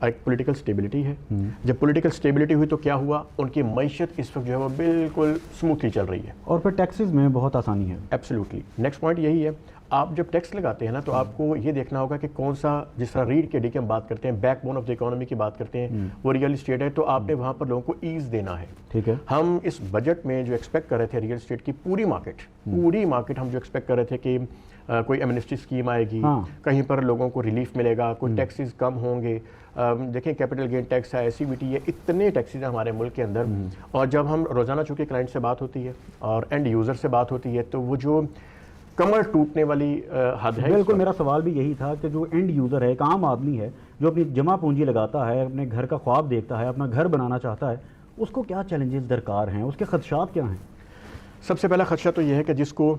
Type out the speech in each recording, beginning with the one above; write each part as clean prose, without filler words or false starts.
ایک political stability ہے. جب پولیٹیکل سٹیبلٹی ہوئی تو کیا ہوا, ان کی معیشت اس وقت جو ہے وہ بالکل اسموتھلی چل رہی ہے, اور پھر ٹیکسز میں بہت آسانی ہے. ایبسلیوٹلی. نیکسٹ پوائنٹ یہی ہے, آپ جب ٹیکس لگاتے ہیں نا تو آپ کو یہ دیکھنا ہوگا کہ کون سا, جس طرح ریڑھ کی ہڈی کی ہم بات کرتے ہیں, back bone of the economy کی بات کرتے ہیں, وہ ریئل اسٹیٹ ہے, تو آپ نے وہاں پر لوگوں کو ایز دینا ہے. ٹھیک ہے. ہم اس بجٹ میں جو ایکسپیکٹ کر رہے تھے ریئل اسٹیٹ کی پوری مارکیٹ ہم جو ایکسپیکٹ کر رہے تھے کہ کوئی ایمنسٹی اسکیم آئے گی, کہیں پر لوگوں کو ریلیف ملے گا, کوئی ٹیکسز کم ہوں گے. دیکھیں کیپٹل گین ٹیکس ہے, SCVT ہے, اتنے ٹیکسز ہیں ہمارے ملک کے اندر. اور جب ہم روزانہ چونکہ کلائنٹ سے بات ہوتی ہے اور اینڈ یوزر سے بات ہوتی ہے تو وہ جو کمر ٹوٹنے والی حد ہے. بالکل, میرا سوال بھی یہی تھا کہ جو اینڈ یوزر ہے, ایک عام آدمی ہے جو اپنی جمع پونجی لگاتا ہے, اپنے گھر کا خواب دیکھتا ہے, اپنا گھر بنانا چاہتا ہے, اس کو کیا چیلنجز درکار ہیں, اس کے خدشات کیا ہیں؟ سب سے پہلا خدشہ تو یہ ہے کہ جس کو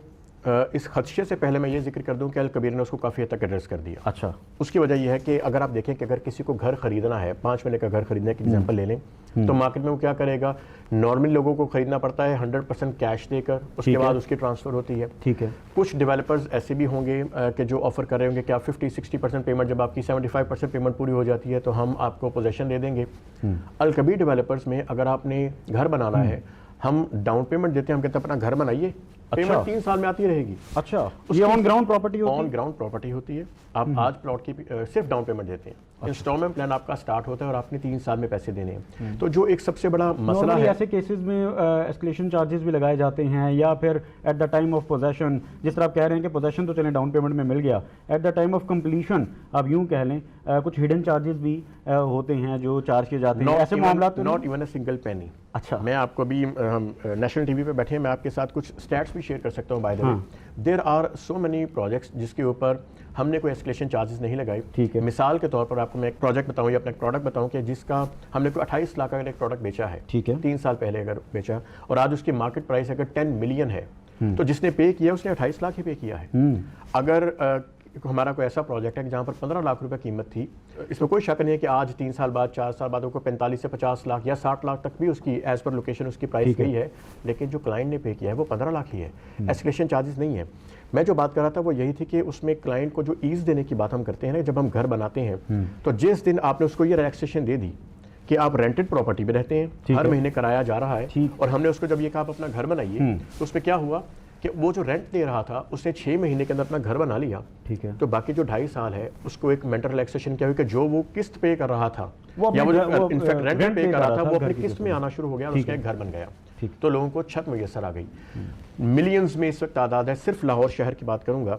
اس خدشے سے پہلے میں یہ ذکر کر دوں کہ الکبیر نے اس کو کافی حد تک ایڈریس کر دیا. اچھا. اس کی وجہ یہ ہے کہ اگر آپ دیکھیں کہ اگر کسی کو گھر خریدنا ہے, 5 مہینے کا گھر خریدنے کی ایگزامپل لے لیں, تو مارکیٹ میں وہ کیا کرے گا, نارمل لوگوں کو خریدنا پڑتا ہے 100% کیش دے کر, اس کے بعد اس کی ٹرانسفر ہوتی ہے. ٹھیک ہے. کچھ ڈیولپرز ایسے بھی ہوں گے کہ جو آفر کر رہے ہوں گے کہ آپ 50-60% پیمنٹ, جب آپ کی 75% پیمنٹ پوری ہو جاتی ہے تو ہم آپ کو پوزیشن دے دیں گے. الکبیر ڈیولپرز میں اگر آپ نے گھر بنانا ہے, ہم ڈاؤن پیمنٹ دیتے ہیں, ہم کہتے ہیں اپنا گھر بنائیے, پیمنٹ 3 سال میں آتی رہے گی. اچھا, یہ آن گراؤنڈ پراپرٹی ہوتی ہے؟ آن گراؤنڈ پراپرٹی ہوتی ہے. آپ آج پلاٹ کی صرف ڈاؤن پیمنٹ دیتے ہیں, انسٹالمنٹ پلان آپ کا سٹارٹ ہوتا ہے اور آپ نے 3 سال میں پیسے دینے ہیں. تو جو ایک سب سے بڑا مسئلہ ہے, ایسے کیسز میں ایسکلیشن چارجز بھی لگائے جاتے ہیں, یا پھر at the time of position, جس طرح آپ کہہ رہے ہیں کہ پوزیشن تو چلیں ڈاؤن پیمنٹ میں مل گیا, at the time of completion آپ یوں کہہ لیں کچھ ہڈن چارجز بھی ہوتے ہیں جو چارج کیے جاتے ہیں, ایسے معاملات؟ Not even a single penny. اچھا. میں آپ کو بھی, ہم نیشنل ٹی وی پہ بیٹھے ہیں, میں آپ کے ساتھ کچھ اسٹیٹس بھی شیئر کر سکتا ہوں. By the way, there are so many projects جس کے اوپر ہم نے کوئی ایسکلیشن چارجز نہیں لگائی. ٹھیک ہے. مثال کے طور پر آپ کو میں ایک پروجیکٹ بتاؤں یا اپنا ایک پروڈکٹ بتاؤں کہ جس کا ہم نے کوئی 28 لاکھ کا ایک پروڈکٹ بیچا ہے. ٹھیک ہے. 3 سال پہلے اگر بیچا, اور آج اس کی مارکیٹ پرائس اگر 10 ملین ہے, تو جس نے پے کیا اس نے 28 لاکھ ہی پے کیا ہے. اگر ہمارا کوئی ایسا پروجیکٹ ہے جہاں پر 15 لاکھ روپے قیمت تھی, اس میں کوئی شک نہیں ہے کہ آج 3 سال بعد 4 سال بعد کو 45 سے 50 لاکھ یا 60 لاکھ تک بھی اس کی ایز پر لوکیشن اس کی پرائس گئی ہے, لیکن جو کلائنٹ نے پے کیا ہے وہ 15 لاکھ ہی ہے. ایسکلیشن چارجز نہیں ہے. میں جو بات کر رہا تھا وہ یہی تھی کہ اس میں کلائنٹ کو جو ایز دینے کی بات ہم کرتے ہیں نا, جب ہم گھر بناتے ہیں تو جس دن آپ نے اس کو یہ ریلیکسیشن دے دی کہ آپ رینٹڈ پراپرٹی پہ رہتے ہیں, ہر مہینے کرایا جا رہا ہے, اور ہم نے اس کو جب یہ کہا آپ اپنا گھر بنائیے, تو اس میں کیا ہوا کہ وہ جو رینٹ دے رہا تھا اس نے 6 مہینے کے اندر اپنا گھر بنا لیا. ٹھیک ہے. تو باقی جو 2.5 سال ہے اس کو ایک مینٹل ریلیکسیشن کیا ہوئی کہ جو وہ قسط پے کر رہا تھا یا وہ انفیکٹ رینٹ پے کر رہا تھا, وہ اپنی قسط میں آنا شروع ہو گیا اور اس کا ایک گھر بن گیا. تو لوگوں کو چھت میسر آ گئی. ملینز میں اس وقت تعداد ہے. صرف لاہور شہر کی بات کروں گا,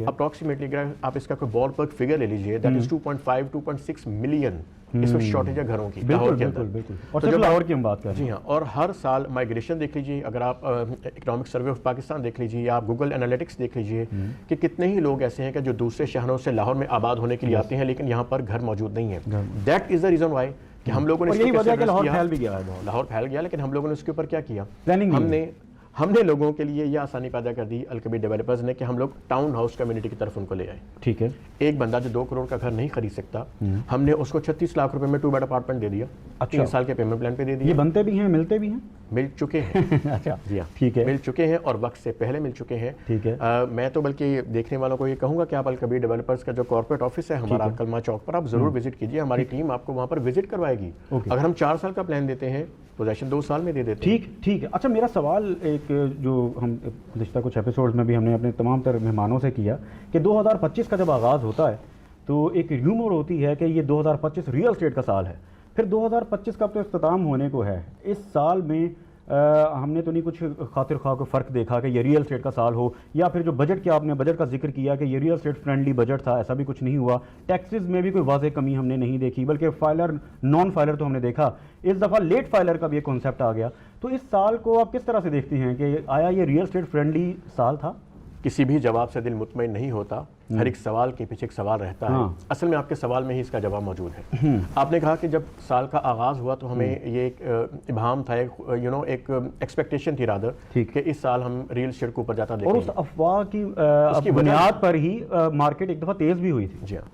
اپروکسیمیٹلی آپ اس کا کوئی بال پرک فگر لے لیجیے, دیٹ از 2.5-2.6 ملین اس وقت شارٹیج ہے گھروں کی لاہور کے اندر. اور جب لاہور کی ہم بات کریں, جی ہاں, اور ہر سال مائیگریشن دیکھ لیجیے, اگر آپ اکنامک سروے آف پاکستان دیکھ لیجیے یا آپ گوگل انالیٹکس دیکھ لیجیے کہ کتنے ہی لوگ ایسے ہیں کہ جو دوسرے شہروں سے لاہور میں آباد ہونے کے لیے آتے ہیں لیکن یہاں پر گھر موجود نہیں ہے. That is the reason why کہ ہم لوگوں نے لاہور پھیل بھی گیا ہے, لاہور پھیل گیا, لیکن ہم لوگوں نے اس کے اوپر کیا کیا, ہم نے لوگوں کے لیے یہ آسانی پیدا کر دی الکبیر ڈیولپرز نے کہ ہم لوگ ٹاؤن ہاؤس کمیونٹی کی طرف ان کو لے آئے. ٹھیک ہے. ایک بندہ جو 2 کروڑ کا گھر نہیں خرید سکتا, ہم نے اس کو 36 لاکھ روپے میں 2 بیڈ اپارٹمنٹ دے دیا, 3 سال کے پیمنٹ پلان پہ دے دیا. یہ بنتے بھی ہیں, ملتے بھی ہیں؟ مل چکے ہیں. اچھا, جی ہاں, ٹھیک ہے, مل چکے ہیں اور وقت سے پہلے مل چکے ہیں. ٹھیک ہے. میں تو بلکہ دیکھنے والوں کو یہ کہوں گا کہ آپ الکبیر ڈیولپرز کا جو کارپوریٹ آفس ہے ہمارا کلمہ چوک پر, آپ ضرور وزٹ کیجیے. ہماری ٹیم آپ کو وہاں پر وزٹ کروائے گی. اگر ہم 4 سال کا پلان دیتے ہیں, پوزیشن 2 سال میں دے دیتے ہیں. ٹھیک ہے. اچھا, میرا سوال ایک جو ہم گزشتہ کچھ ایپیسوڈز میں بھی ہم نے اپنے تمام تر مہمانوں سے کیا کہ 2025 کا جب آغاز ہوتا ہے تو ایک ریومر ہوتی ہے کہ یہ 2025 ریئل اسٹیٹ کا سال ہے. پھر 2025 کا تو اختتام ہونے کو ہے. اس سال میں ہم نے تو نہیں کچھ خاطر خواہ کو فرق دیکھا کہ یہ ریئل اسٹیٹ کا سال ہو, یا پھر جو بجٹ کیا آپ نے بجٹ کا ذکر کیا کہ یہ ریئل اسٹیٹ فرینڈلی بجٹ تھا, ایسا بھی کچھ نہیں ہوا. ٹیکسز میں بھی کوئی واضح کمی ہم نے نہیں دیکھی, بلکہ فائلر نان فائلر تو ہم نے دیکھا. اس دفعہ لیٹ فائلر کا بھی ایک کانسیپٹ آ گیا. تو اس سال کو آپ کس طرح سے دیکھتی ہیں کہ آیا یہ ریئل اسٹیٹ فرینڈلی سال تھا؟ کسی بھی جواب سے دل مطمئن نہیں ہوتا, ہر ایک سوال کے پیچھے ایک سوال رہتا ہے. اصل میں آپ کے سوال میں ہی اس کا جواب موجود ہے. آپ نے کہا کہ جب سال کا آغاز ہوا تو ہمیں یہ ایک ابہام تھا, ایک ایکسپیکٹیشن تھی رادر کہ اس سال ہم ریل اسٹیٹ کو اوپر جاتا دیکھیں گے, اور اس افواہ کی بنیاد پر ہی مارکیٹ ایک دفعہ تیز بھی ہوئی تھی. جی ہاں,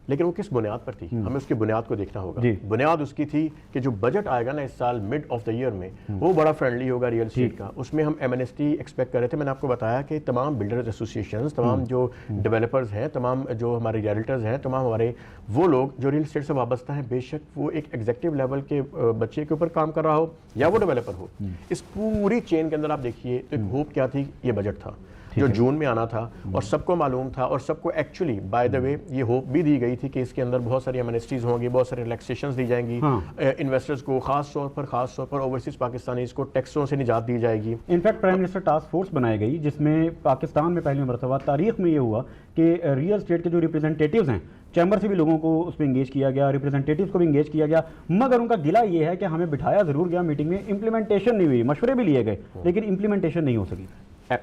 لیکن وہ کس بنیاد پر تھی؟ ہمیں اس کی بنیاد کو دیکھنا ہوگا. جی. بنیاد اس کی تھی کہ جو بجٹ آئے گا نا اس سال مڈ آف دا ایئر میں وہ بڑا فرینڈلی ہوگا ریئل اسٹیٹ کا. اس میں ہم ایمنیسٹی ایکسپیکٹ کر رہے تھے. میں نے آپ کو بتایا کہ تمام بلڈرز ایسوسیشنز, تمام جو ڈیولپرز ہیں, تمام جو ہمارے ریئلٹرز ہیں, تمام ہمارے وہ لوگ جو ریئل اسٹیٹ سے وابستہ ہیں, بے شک وہ ایک ایگزیکٹو لیول کے بچے کے اوپر کام کر رہا ہو یا وہ ڈیولپر ہو, اس پوری چین کے اندر آپ دیکھیے تو ایک ہوپ کیا تھی, یہ بجٹ تھا جو جون میں آنا تھا اور سب کو معلوم تھا اور سب کو ایکچولی بائی دا وے یہ ہوپ بھی دی گئی تھی کہ اس کے اندر بہت ساری ایمنسٹیز ہوں گی, بہت ساری ریلیکسیشنز دی جائیں گی انویسٹرز کو, خاص طور پر اوورسیز پاکستانیز کو ٹیکسوں سے نجات دی جائے گی. In fact prime minister task force بنائی گئی جس میں پاکستان میں پہلی مرتبہ تاریخ میں یہ ہوا کہ ریئل اسٹیٹ کے جو ریپرزنٹیٹیوز ہیں چیمبر سے بھی لوگوں کو اس میں انگیج کیا گیا, ریپرزنٹیٹیوز کو بھی انگیج کیا گیا, مگر ان کا گلہ یہ ہے کہ ہمیں بٹھایا ضرور گیا میٹنگ میں, امپلیمنٹیشن نہیں ہوئی, مشورے بھی لیے گئے لیکن امپلیمنٹیشن نہیں ہو سکی.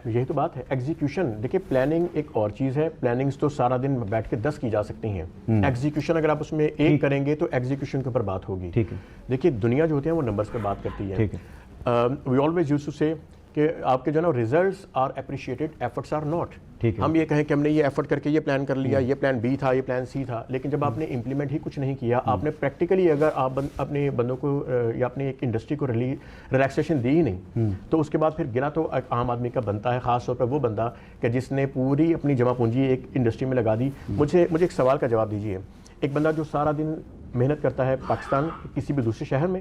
یہی تو بات ہے. ایگزیکیوشن دیکھیں, پلاننگ ایک اور چیز ہے, پلاننگز تو سارا دن بیٹھ کے 10 کی جا سکتی ہیں, ایگزیکیوشن اگر آپ اس میں ایک کریں گے تو ایگزیکیوشن کے اوپر بات ہوگی. دیکھیے دنیا جو ہوتی ہے وہ نمبرز پہ بات کرتی ہے. وی آلویز یوز ٹو سے کہ آپ کے جو ہے نا results are appreciated, efforts are not. ہم یہ کہیں کہ ہم نے یہ ایفرٹ کر کے یہ پلان کر لیا, یہ پلان بی تھا, یہ پلان سی تھا, لیکن جب آپ نے امپلیمنٹ ہی کچھ نہیں کیا, آپ نے پریکٹیکلی اگر آپ اپنے بندوں کو یا اپنی ایک انڈسٹری کو ریلیکسیشن دی ہی نہیں, تو اس کے بعد پھر گلا تو عام آدمی کا بنتا ہے, خاص طور پر وہ بندہ کہ جس نے پوری اپنی جمع پونجی ایک انڈسٹری میں لگا دی. مجھے ایک سوال کا جواب دیجیے, ایک بندہ جو سارا دن محنت کرتا ہے پاکستان کسی بھی دوسرے شہر میں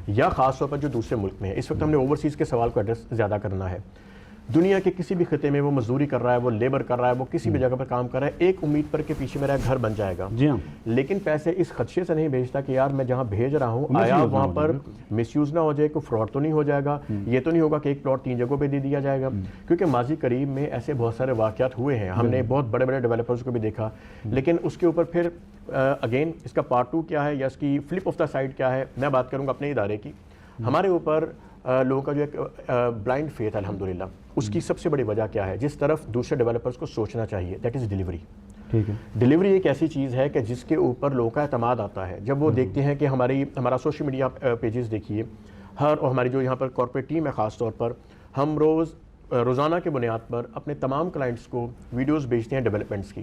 یا خاص طور پر جو دوسرے ملک میں ہے, اس وقت ہم نے اوورسیز کے سوال کو ایڈریس زیادہ کرنا ہے. دنیا کے کسی بھی خطے میں وہ مزدوری کر رہا ہے, وہ لیبر کر رہا ہے, وہ کسی بھی جگہ پر کام کر رہا ہے, ایک امید پر کہ پیچھے میرا گھر بن جائے گا. لیکن پیسے اس خدشے سے نہیں بھیجتا کہ یار میں جہاں بھیج رہا ہوں آیا وہاں پر مس یوز نہ ہو جائے, کوئی فراڈ تو نہیں ہو جائے گا, یہ تو نہیں ہوگا کہ ایک پلاٹ 3 جگہوں پہ دے دیا جائے گا. کیونکہ ماضی قریب میں ایسے بہت سارے واقعات ہوئے ہیں, ہم نے بہت بڑے بڑے ڈیولپرز کو بھی دیکھا, لیکن اس کے اوپر پھر اگین اس کا پارٹ 2 کیا ہے یا اس کی فلپ آف دا سائڈ کیا ہے. میں بات کروں گا اپنے ادارے کی. ہمارے اوپر لوگوں کا جو ایک بلائنڈ فیتھ ہے الحمدللہ, اس کی سب سے بڑی وجہ کیا ہے, جس طرف دوسرے ڈیولپرز کو سوچنا چاہیے, دیٹ از ڈیلیوری. ڈیلیوری ایک ایسی چیز ہے کہ جس کے اوپر لوگوں کا اعتماد آتا ہے. جب وہ دیکھتے ہیں کہ ہمارا سوشل میڈیا پیجز دیکھیے, اور ہماری جو یہاں پر کارپوریٹ ٹیم ہے خاص طور پر, ہم روزانہ کے بنیاد پر اپنے تمام کلائنٹس کو ویڈیوز بھیجتے ہیں ڈیولپمنٹس کی.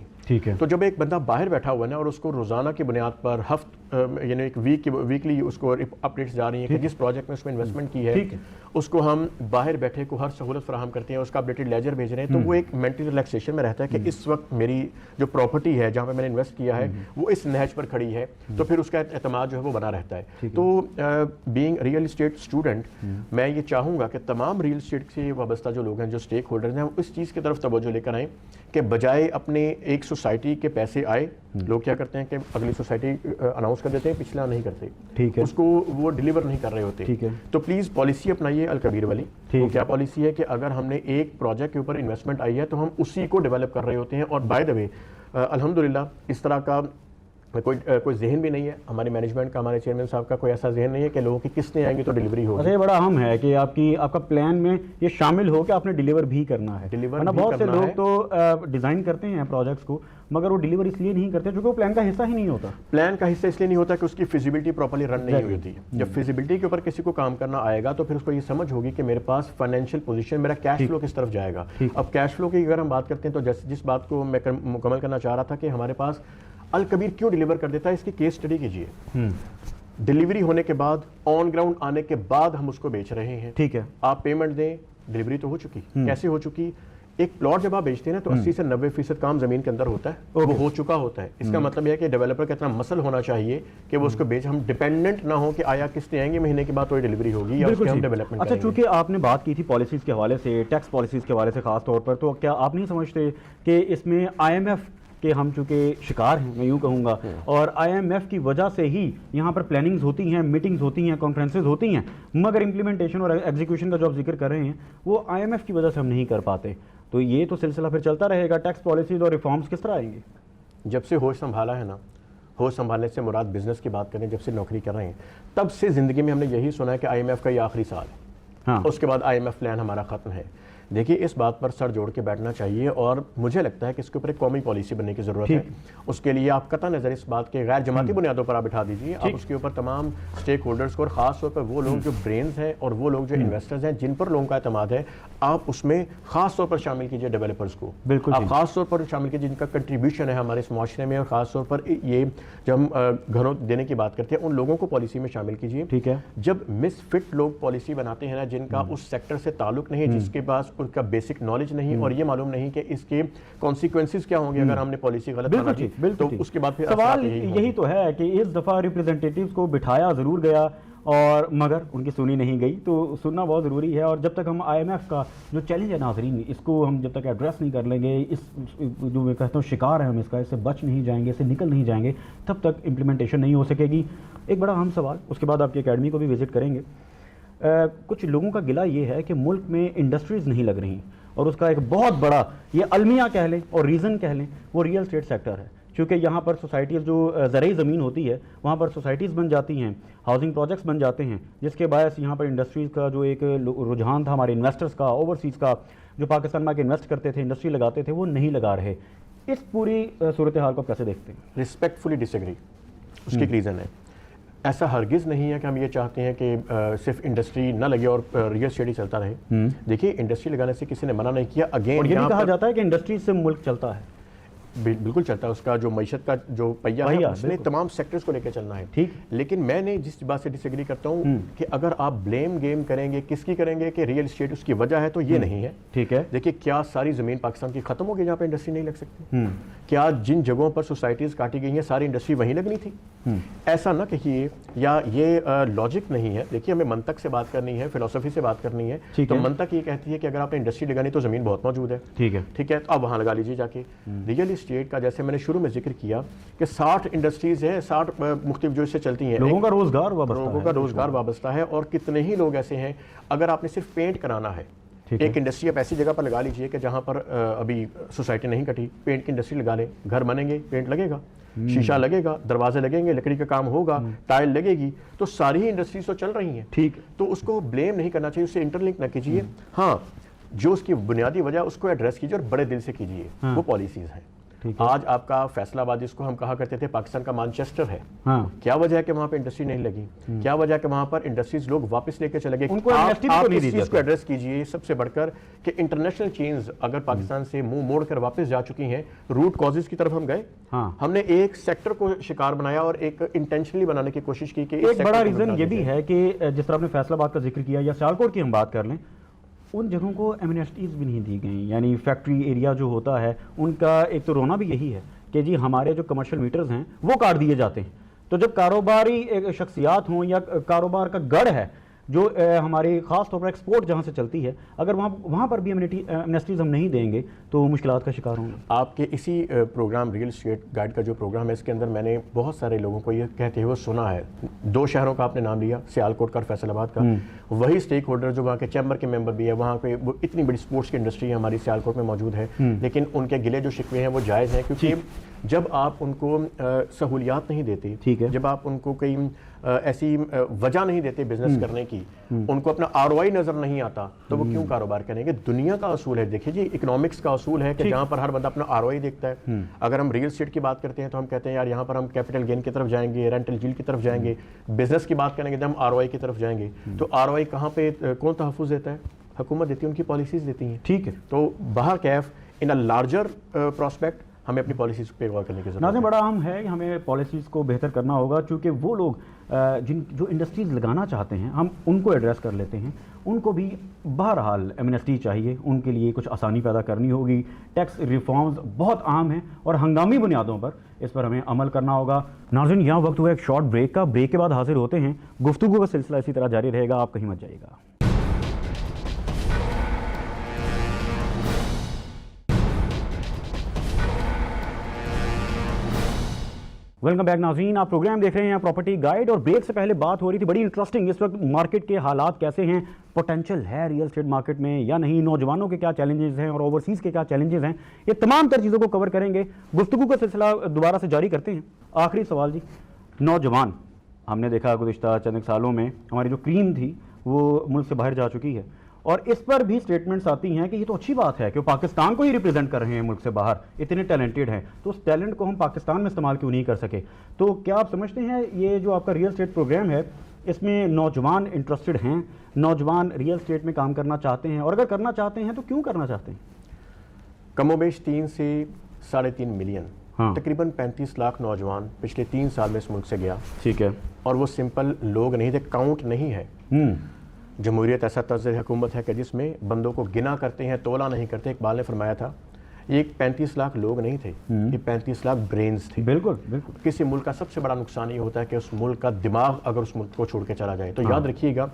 تو جب ایک بندہ باہر بیٹھا ہوا ہے نا اور اس کو روزانہ کی بنیاد پر یعنی ایک ویکلی اس کو اپڈیٹس جا رہی ہیں کہ جس پروجیکٹ میں اس میں انویسٹمنٹ کی ہے اس کو ہم باہر بیٹھے کو ہر سہولت فراہم کرتے ہیں, اس کا اپڈیٹڈ لیجر بھیج رہے ہیں, تو وہ ایک مینٹل ریلیکسیشن میں رہتا ہے کہ اس وقت میری جو پراپرٹی ہے جہاں پہ میں نے انویسٹ کیا ہے وہ اس نہج پر کھڑی ہے, تو پھر اس کا اعتماد جو ہے وہ بنا رہتا ہے. تو بینگ ریئل اسٹیٹ اسٹوڈنٹ میں یہ چاہوں گا کہ تمام ریئل اسٹیٹ سے وابستہ جو لوگ ہیں, جو اسٹیک ہولڈرز ہیں, وہ اس چیز کی طرف توجہ لے کر آئیں کہ بجائے اپنے ایک سوسائٹی کے پیسے آئے, لوگ کیا کرتے ہیں کہ اگلی سوسائٹی اناؤنس کر دیتے ہیں, پچھلا نہیں کرتے, اس کو وہ ڈیلیور نہیں کر رہے ہوتے. تو پلیز پالیسی اپنائیے الکبیر والی. کیا پالیسی ہے کہ اگر ہم نے ایک پروجیکٹ کے اوپر انویسٹمنٹ آئی ہے تو ہم اسی کو ڈیولپ کر رہے ہوتے ہیں. اور بائی دا وے الحمدللہ اس طرح کا کوئی ذہن بھی نہیں ہے ہماری مینجمنٹ کا, ہمارے چیئرمین صاحب کا کوئی ایسا ذہن نہیں ہے کہ لوگوں کی قسطیں آئیں گی تو ڈیلیوری ہوگی. یہ بڑا اہم ہے کہ آپ کا پلان میں یہ شامل ہو کہ آپ نے ڈیلیور بھی کرنا ہے. بہت سے لوگ تو ڈیزائن کرتے ہیں پروجیکٹس کو مگر وہ ڈیلیور اس لیے نہیں کرتے کیونکہ وہ پلان کا حصہ ہی نہیں ہوتا. پلان کا حصہ اس لیے نہیں ہوتا کہ اس کی فیزیبلٹی پراپرلی رن نہیں ہوئی ہوتی. جب فیزیبلٹی کے اوپر کسی کو کام کرنا آئے گا تو پھر اس کو یہ سمجھ ہوگی کہ میرے پاس فائنینشیل پوزیشن, میرا کیش فلو کس طرف جائے گا. اب کیش فلو کی اگر ہم بات کرتے ہیں تو جس بات کو میں مکمل کرنا چاہ رہا تھا کہ ہمارے پاس الکبیر کیوں ڈیلیور کر دیتا ہے, اس کی کیس اسٹڈی کیجیے. ڈیلیوری ہونے کے بعد, آن گراؤنڈ آنے کے بعد ہم اس کو بیچ رہے ہیں. ٹھیک ہے, آپ پیمنٹ دیں, ڈیلیوری تو ہو چکی. کیسے ہو چکی؟ ایک پلاٹ جب آپ بیچتے ہیں نا تو 80 سے 90% کام زمین کے اندر ہوتا ہے, وہ ہو چکا ہوتا ہے. اس کا مطلب یہ ہے کہ ڈیولپر کا اتنا مسل ہونا چاہیے کہ وہ اس کو بیچ, ہم ڈیپینڈنٹ نہ ہو کہ آیا قسطیں آئیں گی مہینے کے بعد تو ڈیلیوری ہوگی یا اس کی ہم ڈیولپمنٹ. اچھا, چونکہ آپ نے بات کی تھی پالیسیز کے حوالے سے, ٹیکس پالیسیز کے حوالے سے خاص طور پر, تو کیا آپ نہیں سمجھتے کہ اس میں IMF کہ ہم چونکہ شکار ہیں میں یوں کہوں گا, اور IMF کی وجہ سے ہی یہاں پر پلاننگز ہوتی ہیں, میٹنگز ہوتی ہیں, کانفرنسز ہوتی ہیں, مگر امپلیمنٹیشن اور ایگزیکیوشن کا جو آپ ذکر کر رہے ہیں وہ IMF کی وجہ سے ہم نہیں کر پاتے. تو یہ تو سلسلہ پھر چلتا رہے گا. ٹیکس پالیسیز اور ریفارمز کس طرح آئیں گے؟ جب سے ہوش سنبھالا ہے نا, ہوش سنبھالنے سے مراد بزنس کی بات کریں, جب سے نوکری کر رہے ہیں تب سے زندگی میں ہم نے یہی سنا ہے کہ IMF کا یہ آخری سال ہے, اس کے بعد IMF پلان ہمارا ختم ہے. دیکھیے اس بات پر سر جوڑ کے بیٹھنا چاہیے اور مجھے لگتا ہے کہ اس کے اوپر ایک قومی پالیسی بننے کی ضرورت ہے. اس کے لیے آپ قطع نظر اس بات کے غیر جماعتی بنیادوں پر آپ بٹھا دیجیے, آپ اس کے اوپر تمام اسٹیک ہولڈرز کو اور خاص طور پر وہ لوگ جو برینز ہیں اور وہ لوگ جو انویسٹرز ہیں جن پر لوگوں کا اعتماد ہے, آپ اس میں خاص طور پر شامل کیجیے ڈیولپرز کو. آپ خاص طور پر شامل کیجیے جن کا کنٹریبیوشن ہے ہمارے اس معاشرے میں, اور خاص طور پر یہ جب ہم گھروں دینے کی بات کرتے ہیں ان لوگوں کو پالیسی میں شامل کیجیے. ٹھیک ہے. جب مس فٹ لوگ پالیسی بناتے ہیں نا, جن کا اس سیکٹر سے تعلق نہیں, جس کے پاس ان کا بیسک نالج نہیں اور یہ معلوم نہیں کہ اس کے کانسیکوینسز کیا ہوں گے اگر ہم نے پالیسی غلط بنا دی, تو اس کے بعد پھر سوال یہی تو ہے کہ اس دفعہ ریپرزینٹیٹیوز کو بٹھایا ضرور گیا اور مگر ان کی سنی نہیں گئی. تو سننا بہت ضروری ہے, اور جب تک ہم آئی ایم ایف کا جو چیلنج ہے ناظرین, اس کو ہم جب تک ایڈریس نہیں کر لیں گے, اس جو میں کہتا ہوں شکار ہے ہم اس کا, اس سے بچ نہیں جائیں گے, اس سے نکل نہیں جائیں گے, تب تک امپلیمنٹیشن نہیں ہو سکے گی. ایک بڑا اہم سوال, اس کے بعد آپ کی اکیڈمی کو بھی وزٹ کریں گے. کچھ لوگوں کا گلہ یہ ہے کہ ملک میں انڈسٹریز نہیں لگ رہی, اور اس کا ایک بہت بڑا یہ المیہ کہہ لیں اور ریزن کہہ لیں وہ ریئل اسٹیٹ سیکٹر ہے. چونکہ یہاں پر سوسائٹیز جو زرعی زمین ہوتی ہے وہاں پر سوسائٹیز بن جاتی ہیں, ہاؤسنگ پروجیکٹس بن جاتے ہیں, جس کے باعث یہاں پر انڈسٹریز کا جو ایک رجحان تھا ہمارے انویسٹرز کا, اوورسیز کا, جو پاکستان میں انویسٹ کرتے تھے, انڈسٹری لگاتے تھے, وہ نہیں لگا رہے. اس پوری صورتحال کو کیسے دیکھتے ہیں؟ ریسپیکٹفلی ڈس ایگری. اس کی ایک ریزن ہے, ایسا ہرگز نہیں ہے کہ ہم یہ چاہتے ہیں کہ صرف انڈسٹری نہ لگے اور ریئل اسٹیٹ ہی چلتا رہے. دیکھیے انڈسٹری لگانے سے کسی نے منع نہیں کیا. اگین اور یہ بھی کہا جاتا ہے کہ انڈسٹری سے ملک چلتا ہے. بالکل چلتا ہے, اس کا جو معیشت کا جو پہیہ ہے اس نے تمام سیکٹرز کو لے کے چلنا ہے. ٹھیک, لیکن میں نے جس بات سے ڈس ایگری کرتا ہوں کہ اگر آپ بلیم گیم کریں گے کس کی کریں گے کہ ریئل اسٹیٹ اس کی وجہ ہے, تو یہ نہیں ہے. ٹھیک ہے. دیکھیے کیا ساری زمین پاکستان کی ختم ہوگی جہاں پہ انڈسٹری نہیں لگ سکتی؟ کیا جن جگہوں پر سوسائٹیز کاٹی گئی ہیں ساری انڈسٹری وہیں لگنی تھی؟ ایسا نہ کہیے, یا یہ لاجک نہیں ہے. دیکھیے ہمیں منطق سے بات کرنی ہے, فلسفی سے بات کرنی ہے. تو منطق یہ کہتی ہے کہ اگر آپ نے انڈسٹری لگانی تو زمین بہت موجود ہے. ٹھیک ہے, ٹھیک ہے, تو آپ وہاں لگا لیجیے جا کے. ریئل اسٹیٹ کا جیسے میں نے شروع میں ذکر کیا کہ 60 انڈسٹریز ہیں, 60 مختلف جو اس سے چلتی ہیں, لوگوں کا روزگار وابستہ ہے. اور کتنے ہی لوگ ایسے ہیں, اگر آپ نے صرف پینٹ کرانا ہے, ایک انڈسٹری آپ ایسی جگہ پر لگا لیجئے کہ جہاں پر ابھی سوسائٹی نہیں کٹی, پینٹ کی انڈسٹری لگا لیں, گھر بنیں گے, پینٹ لگے گا, شیشہ لگے گا, دروازے لگیں گے, لکڑی کا کام ہوگا, ٹائل لگے گی, تو ساری انڈسٹریز تو چل رہی ہیں. ٹھیک, تو اس کو بلیم نہیں کرنا چاہیے, اس سے انٹر لنک نہ کیجیے. ہاں, جو اس کی بنیادی وجہ اس کو ایڈریس کیجیے اور بڑے دل سے کیجیے, وہ پالیسیز ہیں. آج آپ کا فیصلہ آباد جس کو ہم کہا کرتے تھے پاکستان کا مانچسٹر ہے, کیا وجہ ہے کہ وہاں پہ انڈسٹری نہیں لگی؟ کیا وجہ ہے کہ وہاں پر انڈسٹریز لوگ واپس لے کے چلے گئے؟ آپ اس چیز کو ایڈریس کیجئے سب سے بڑھ کر کہ انٹرنیشنل چینز اگر پاکستان سے منہ موڑ کر واپس جا چکی ہیں, روٹ کازز کی طرف ہم گئے. ہم نے ایک سیکٹر کو شکار بنایا اور ایک انٹینشنلی بنانے کی کوشش کی. کہ ایک بڑا ریزن یہ بھی ہے کہ جس طرح آپ نے فیصل آباد کا ذکر کیا یا سیالکوٹ کی ہم بات کر لیں, ان جگہوں کو ایمنسٹیز بھی نہیں دی گئیں. یعنی فیکٹری ایریا جو ہوتا ہے ان کا ایک تو رونا بھی یہی ہے کہ جی ہمارے جو کمرشل میٹرز ہیں وہ کاٹ دیے جاتے ہیں. تو جب کاروباری شخصیات ہوں یا کاروبار کا گڑھ ہے جو ہماری خاص طور پر ایکسپورٹ جہاں سے چلتی ہے, اگر وہاں پر بھی ایمنسٹیز ہم نہیں دیں گے تو مشکلات کا شکار ہوں گے. آپ کے اسی پروگرام ریئل اسٹیٹ گائیڈ کا جو پروگرام ہے, اس کے اندر میں نے بہت سارے لوگوں کو یہ کہتے ہوئے سنا ہے. 2 شہروں کا آپ نے نام لیا, سیالکوٹ کا اور فیصل آباد کا. وہی اسٹیک ہولڈر جو وہاں کے چیمبر کے ممبر بھی ہے, وہاں پہ اتنی بڑی اسپورٹس کی انڈسٹری ہے ہماری سیالکوٹ میں موجود ہے, لیکن ان کے گلے جو شکوے ہیں وہ جائز ہیں. کیونکہ جب آپ ان کو سہولیات نہیں دیتے, جب آپ ان کو کئی ایسی وجہ نہیں دیتے بزنس کرنے کی, ان کو اپنا ROI نظر نہیں آتا, تو وہ کیوں کاروبار کریں گے؟ دنیا کا اصول ہے, دیکھیے جی اکنامکس کا اصول ہے کہ جہاں پر ہر بندہ اپنا ROI دیکھتا ہے. اگر ہم ریئل اسٹیٹ کی بات کرتے ہیں تو ہم کہتے ہیں یار یہاں پر ہم کیپٹل گین کی طرف جائیں گے, رینٹل جیل کی طرف جائیں گے. بزنس کی بات کریں گے تو ہم ROI کی طرف جائیں گے. تو ROI کہاں پہ کون تحفظ دیتا ہے؟ حکومت دیتی ہے, ان کی پالیسیز دیتی ہیں. ٹھیک ہے, تو بہر کیف ان اے لارجر پراسپیکٹ ہمیں اپنی پالیسیز پہ غور کرنے کی ضرورت ہے. ناظرین, بڑا اہم ہے کہ ہمیں پالیسیز کو بہتر کرنا ہوگا, چونکہ وہ لوگ جو انڈسٹریز لگانا چاہتے ہیں ہم ان کو ایڈریس کر لیتے ہیں. ان کو بھی بہرحال ایمنسٹی چاہیے, ان کے لیے کچھ آسانی پیدا کرنی ہوگی. ٹیکس ریفارمز بہت عام ہیں اور ہنگامی بنیادوں پر اس پر ہمیں عمل کرنا ہوگا. ناظرین, یہاں وقت ہوا ایک شارٹ بریک کا. بریک کے بعد حاضر ہوتے ہیں. گفتگو کا سلسلہ اسی طرح جاری رہے گا, آپ کہیں مت جائیے گا. ویلکم بیک ناظرین, آپ پروگرام دیکھ رہے ہیں پراپرٹی گائیڈ, اور بریک سے پہلے بات ہو رہی تھی بڑی انٹرسٹنگ, اس وقت مارکیٹ کے حالات کیسے ہیں, پوٹینشل ہے ریئل اسٹیٹ مارکیٹ میں یا نہیں, نوجوانوں کے کیا چیلنجز ہیں اور اوورسیز کے کیا چیلنجز ہیں, یہ تمام تر چیزوں کو کور کریں گے. گفتگو کا سلسلہ دوبارہ سے جاری کرتے ہیں. آخری سوال جی, نوجوان ہم نے دیکھا گزشتہ چند سالوں میں ہماری جو کریم تھی وہ ملک سے باہر جا چکی ہے, اور اس پر بھی سٹیٹمنٹس آتی ہیں کہ یہ تو اچھی بات ہے کہ وہ پاکستان کو ہی ریپرزینٹ کر رہے ہیں ملک سے باہر، اتنے ٹیلنٹڈ ہیں، تو اس ٹیلنٹ کو ہم پاکستان میں استعمال کیوں نہیں کر سکے؟ تو کیا آپ سمجھتے ہیں یہ جو آپ کا ریئل اسٹیٹ پروگرام ہے اس میں نوجوان انٹرسٹڈ ہیں، نوجوان ریئل اسٹیٹ میں کام کرنا چاہتے ہیں، اور اگر کرنا چاہتے ہیں تو کیوں کرنا چاہتے ہیں؟ کم و بیش 3 سے 3.5 ملین، تقریباً 35 لاکھ نوجوان پچھلے 3 سال میں اس ملک سے گیا. ٹھیک ہے. اور وہ سمپل لوگ نہیں تھے، کاؤنٹ نہیں ہے. جمہوریت ایسا طرز حکومت ہے کہ جس میں بندوں کو گنا کرتے ہیں، تولا نہیں کرتے. اقبال نے فرمایا تھا یہ 35 لاکھ لوگ نہیں تھے، یہ 35 لاکھ برینز تھے. بالکل بالکل. کسی ملک کا سب سے بڑا نقصان یہ ہوتا ہے کہ اس ملک کا دماغ اگر اس ملک کو چھوڑ کے چلا جائے. تو یاد رکھیے گا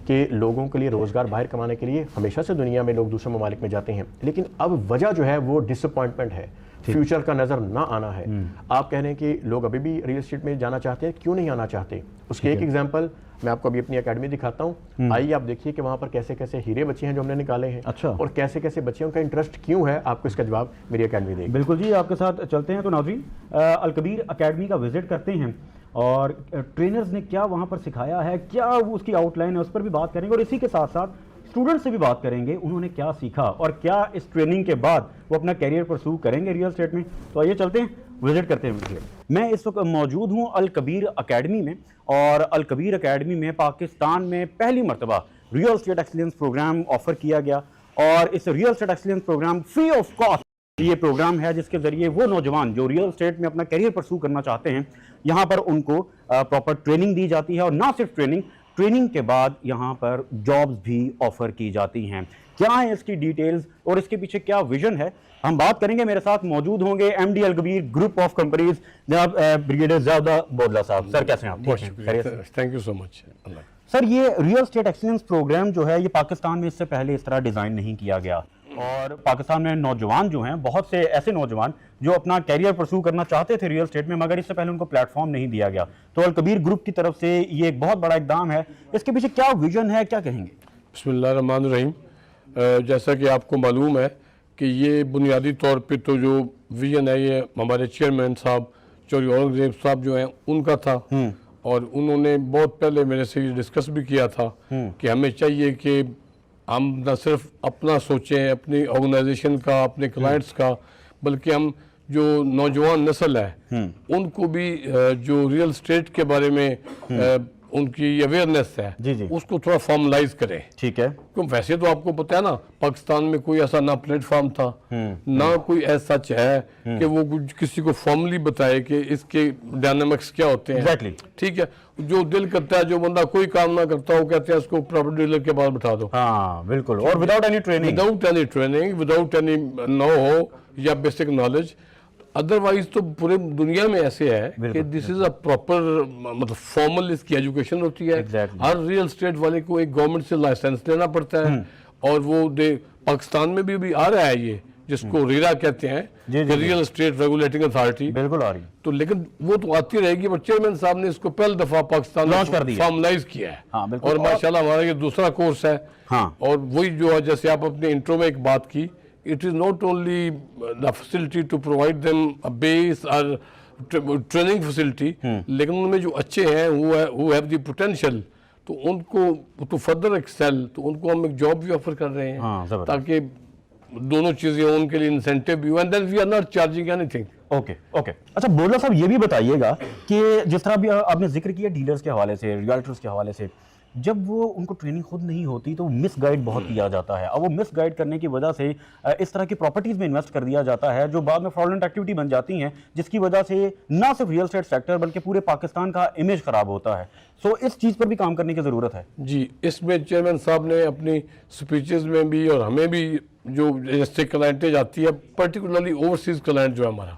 کہ لوگوں کے لیے روزگار باہر کمانے کے لیے ہمیشہ سے دنیا میں لوگ دوسرے ممالک میں جاتے ہیں، لیکن اب وجہ جو ہے وہ ڈس اپوائنٹمنٹ ہے، فیوچر کا نظر نہ آنا ہے. آپ کہہ رہے ہیں کہ لوگ ابھی بھی ریل اسٹیٹ میں جانا چاہتے ہیں، کیوں نہیں آنا چاہتے؟ اس کی ایک ایگزامپل میں آپ کو ابھی اپنی اکیڈمی دکھاتا ہوں. آئیے آپ دیکھیے کہ وہاں پر کیسے کیسے ہیرے بچے ہیں جو ہم نے نکالے ہیں، اور کیسے کیسے بچوں کا انٹرسٹ کیوں ہے. آپ کو اس کا جواب میری اکیڈمی دے گی. بالکل جی، آپ کے ساتھ چلتے ہیں. تو ناظرین الکبیر اکیڈمی کا وزٹ کرتے ہیں اور ٹرینرز نے کیا وہاں پر سکھایا ہے، کیا اس کی آؤٹ لائن ہے، اس پر بھی بات کریں گے، اور اسی کے ساتھ ساتھ اسٹوڈنٹ سے بھی بات کریں گے انہوں نے کیا سیکھا اور کیا اس ٹریننگ کے بعد وہ اپنا کیریئر پرسو کریں گے ریئل اسٹیٹ میں. تو آئیے چلتے ہیں، وزٹ کرتے ہیں. میں اس وقت موجود ہوں الکبیر اکیڈمی میں، اور الکبیر اکیڈمی میں پاکستان میں پہلی مرتبہ real estate excellence programme offer کیا گیا، اور اس real estate excellence programme free of cost یہ پروگرام ہے جس کے ذریعے وہ نوجوان جو ریئل اسٹیٹ میں اپنا کیریئر پرسو کرنا چاہتے ہیں یہاں پر ان کو پراپر ٹریننگ دی جاتی ہے، اور نہ صرف ٹریننگ کے بعد یہاں پر جابز بھی آفر کی جاتی ہیں. کیا ہیں اس کی ڈیٹیلز اور اس کے پیچھے کیا ویژن ہے، ہم بات کریں گے. میرے ساتھ موجود ہوں گے M D Al Kabir group of companies جناب بریگیڈیئر زیادہ بودلہ صاحب. سر کیسے ہیں آپ؟ بہت شکریہ، تھینک یو سو مچ. سر یہ ریئل اسٹیٹ ایکسیلنس پروگرام جو ہے یہ پاکستان میں اس سے پہلے اس طرح ڈیزائن نہیں کیا گیا، اور پاکستان میں نوجوان جو ہیں بہت سے ایسے نوجوان جو اپنا کیریئر پرسو کرنا چاہتے تھے ریئل اسٹیٹ میں، مگر اس سے پہلے ان کو پلیٹ فارم نہیں دیا گیا. تو الکبیر گروپ کی طرف سے یہ ایک بہت بڑا اقدام ہے، اس کے پیچھے کیا ویژن ہے، کیا کہیں گے؟ بسم اللہ الرحمن الرحیم. جیسا کہ آپ کو معلوم ہے کہ یہ بنیادی طور پہ تو جو ویژن ہے یہ ہمارے چیئرمین صاحب چودھری اورنگزیب صاحب جو ہیں ان کا تھا، اور انہوں نے بہت پہلے میرے سے یہ ڈسکس بھی کیا تھا کہ ہمیں چاہیے کہ ہم نہ صرف اپنا سوچیں، اپنی آرگنائزیشن کا، اپنے کلائنٹس کا، بلکہ ہم جو نوجوان نسل ہے ان کو بھی جو ریئل اسٹیٹ کے بارے میں ان کی اویئرنیس ہے اس کو تھوڑا فارملائز کریں. ٹھیک ہے. کیوں ویسے تو آپ کو پتہ ہے نا پاکستان میں کوئی ایسا نہ پلیٹ فارم تھا، نہ کوئی ایسا سچ ہے کہ وہ کسی کو فارملی بتائے کہ اس کے ڈائنامکس کیا ہوتے ہیں. ٹھیک ہے، جو دل کرتا ہے، جو بندہ کوئی کام نہ کرتا وہ کہتے ہیں اس کو پراپرٹی ڈیلر کے بعد بٹھا دو. ہاں بالکل، اور without any training, without any know how یا بیسک نالج. ادروائز تو پورے دنیا میں ایسے ہے کہ دس از اے پراپر مطلب فارمل اس کی ایجوکیشن ہوتی ہے. ہر ریئل اسٹیٹ والے کو ایک گورنمنٹ سے لائسنس لینا پڑتا ہے، اور وہ پاکستان میں بھی آ رہا ہے یہ جس کو ریرا کہتے ہیں، ریئل اسٹیٹ ریگولیٹنگ اتھارٹی. بالکل آ رہی تو لیکن وہ تو آتی رہے گی، بٹ چیئرمین صاحب نے اس کو پہلی دفعہ پاکستان میں فارملائز کیا ہے، اور ماشاءاللہ ہمارا یہ دوسرا کورس ہے. اور وہی جو جیسے آپ اپنے انٹرو میں ایک بات کی، it is not only the facility to provide them a base or training facility, لیکن ان میں جو اچھے ہیں who have the potential تو ان کو to further excel تو ان کو ہم ایک جاب بھی آفر کر رہے ہیں تاکہ دونوں چیزیں ان کے لیے انسینٹیو بھی ہو. and then we are not charging anything. Okay. اچھا بودلہ صاحب یہ بھی بتائیے گا کہ جس طرح بھی آپ نے ذکر کیا ڈیلرز کے حوالے سے، ریئلٹرز کے حوالے سے، جب وہ ان کو ٹریننگ خود نہیں ہوتی تو مس گائیڈ بہت کیا جاتا ہے، اور وہ مس گائیڈ کرنے کی وجہ سے اس طرح کی پراپرٹیز میں انویسٹ کر دیا جاتا ہے جو بعد میں فراڈلنٹ ایکٹیویٹی بن جاتی ہیں، جس کی وجہ سے نہ صرف ریئل اسٹیٹ سیکٹر بلکہ پورے پاکستان کا امیج خراب ہوتا ہے. سو اس چیز پر بھی کام کرنے کی ضرورت ہے. جی، اس میں چیئرمین صاحب نے اپنی سپیچز میں بھی اور ہمیں بھی جو جیسے کلائنٹیں آتی ہے پرٹیکولرلی اوورسیز کلائنٹ جو ہے ہمارا،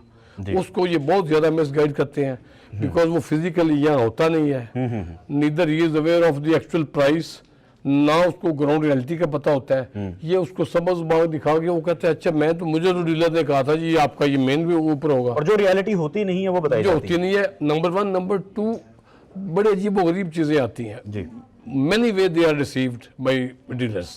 اس کو یہ بہت زیادہ مس گائیڈ کرتے ہیں بیکاز وہ فزیکلی یہاں ہوتا نہیں ہے. Neither he is aware of the actual price, نہ اس کو گراؤنڈ ریئلٹی کا پتہ ہوتا ہے. یہ اس کو سبز باغ دکھا کے وہ کہتے ہیں اچھا میں تو مجھے تو ڈیلر نے کہا تھا جی آپ کا یہ مین بھی اوپر ہوگا، اور جو ریئلٹی ہوتی نہیں ہے وہ بتائی جو ہوتی نہیں ہے. نمبر 1. نمبر 2 بڑے عجیب و غریب چیزیں آتی ہیں. Many way they are received by dealers.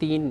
3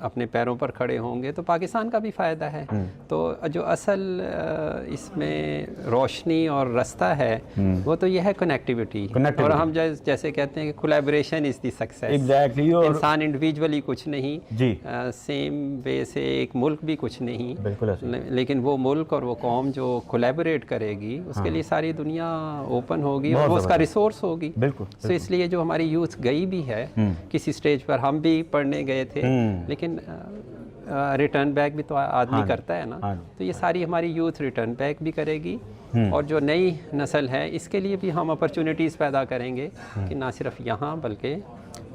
اپنے پیروں پر کھڑے ہوں گے تو پاکستان کا بھی فائدہ ہے. تو جو اصل اس میں روشنی اور رستہ ہے وہ تو یہ ہے کنیکٹیوٹی, اور ہم جیسے کہتے ہیں کہ کولیبریشن از دی سکسیس. انسان انڈیویجولی کچھ نہیں, سیم وے سے ایک ملک بھی کچھ نہیں, لیکن وہ ملک اور وہ قوم جو کولیبریٹ کرے گی اس کے لیے ساری دنیا اوپن ہوگی اور وہ اس کا ریسورس ہوگی. تو اس لیے جو ہماری یوتھ گئی بھی ہے کسی سٹیج پر, ہم بھی پڑھنے گئے تھے لیکن ریٹرن بیک بھی تو آدمی کرتا ہے نا, تو یہ ساری ہماری یوتھ ریٹرن بیک بھی کرے گی. اور جو نئی نسل ہے اس کے لیے بھی ہم اپرچونیٹیز پیدا کریں گے کہ نہ صرف یہاں بلکہ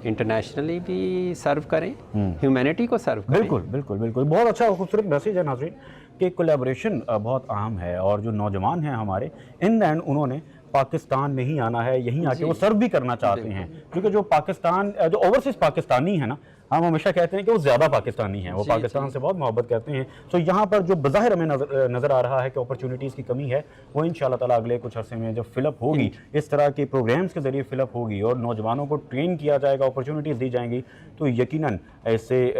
انٹرنیشنلی بھی سرو کریں, ہیومینٹی کو سرو کریں. بالکل بالکل بالکل, بہت اچھا خوبصورت میسیج ہے ناظرین کہ کولیبریشن بہت اہم ہے, اور جو نوجوان ہیں ہمارے ان دا اینڈ انہوں نے پاکستان میں ہی آنا ہے, یہیں آ کے وہ سرو بھی کرنا چاہتے ہیں, کیونکہ جو پاکستان جو اوورسیز پاکستانی ہے نا, ہم ہمیشہ کہتے ہیں کہ وہ زیادہ پاکستانی ہیں, وہ پاکستان سے بہت محبت کرتے ہیں. تو یہاں پر جو بظاہر ہمیں نظر آ رہا ہے کہ اپرچونیٹیز کی کمی ہے, وہ انشاءاللہ تعالیٰ اگلے کچھ عرصے میں جب فل اپ ہوگی, اس طرح کے پروگرامز کے ذریعے فل اپ ہوگی اور نوجوانوں کو ٹرین کیا جائے گا, اپرچونیٹیز دی جائیں گی, تو یقیناً اس سے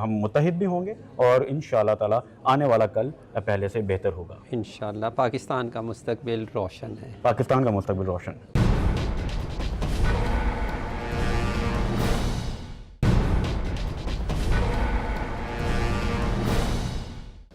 ہم متحد بھی ہوں گے اور انشاءاللہ تعالیٰ آنے والا کل پہلے سے بہتر ہوگا. انشاءاللہ پاکستان کا مستقبل روشن ہے. پاکستان کا مستقبل روشن.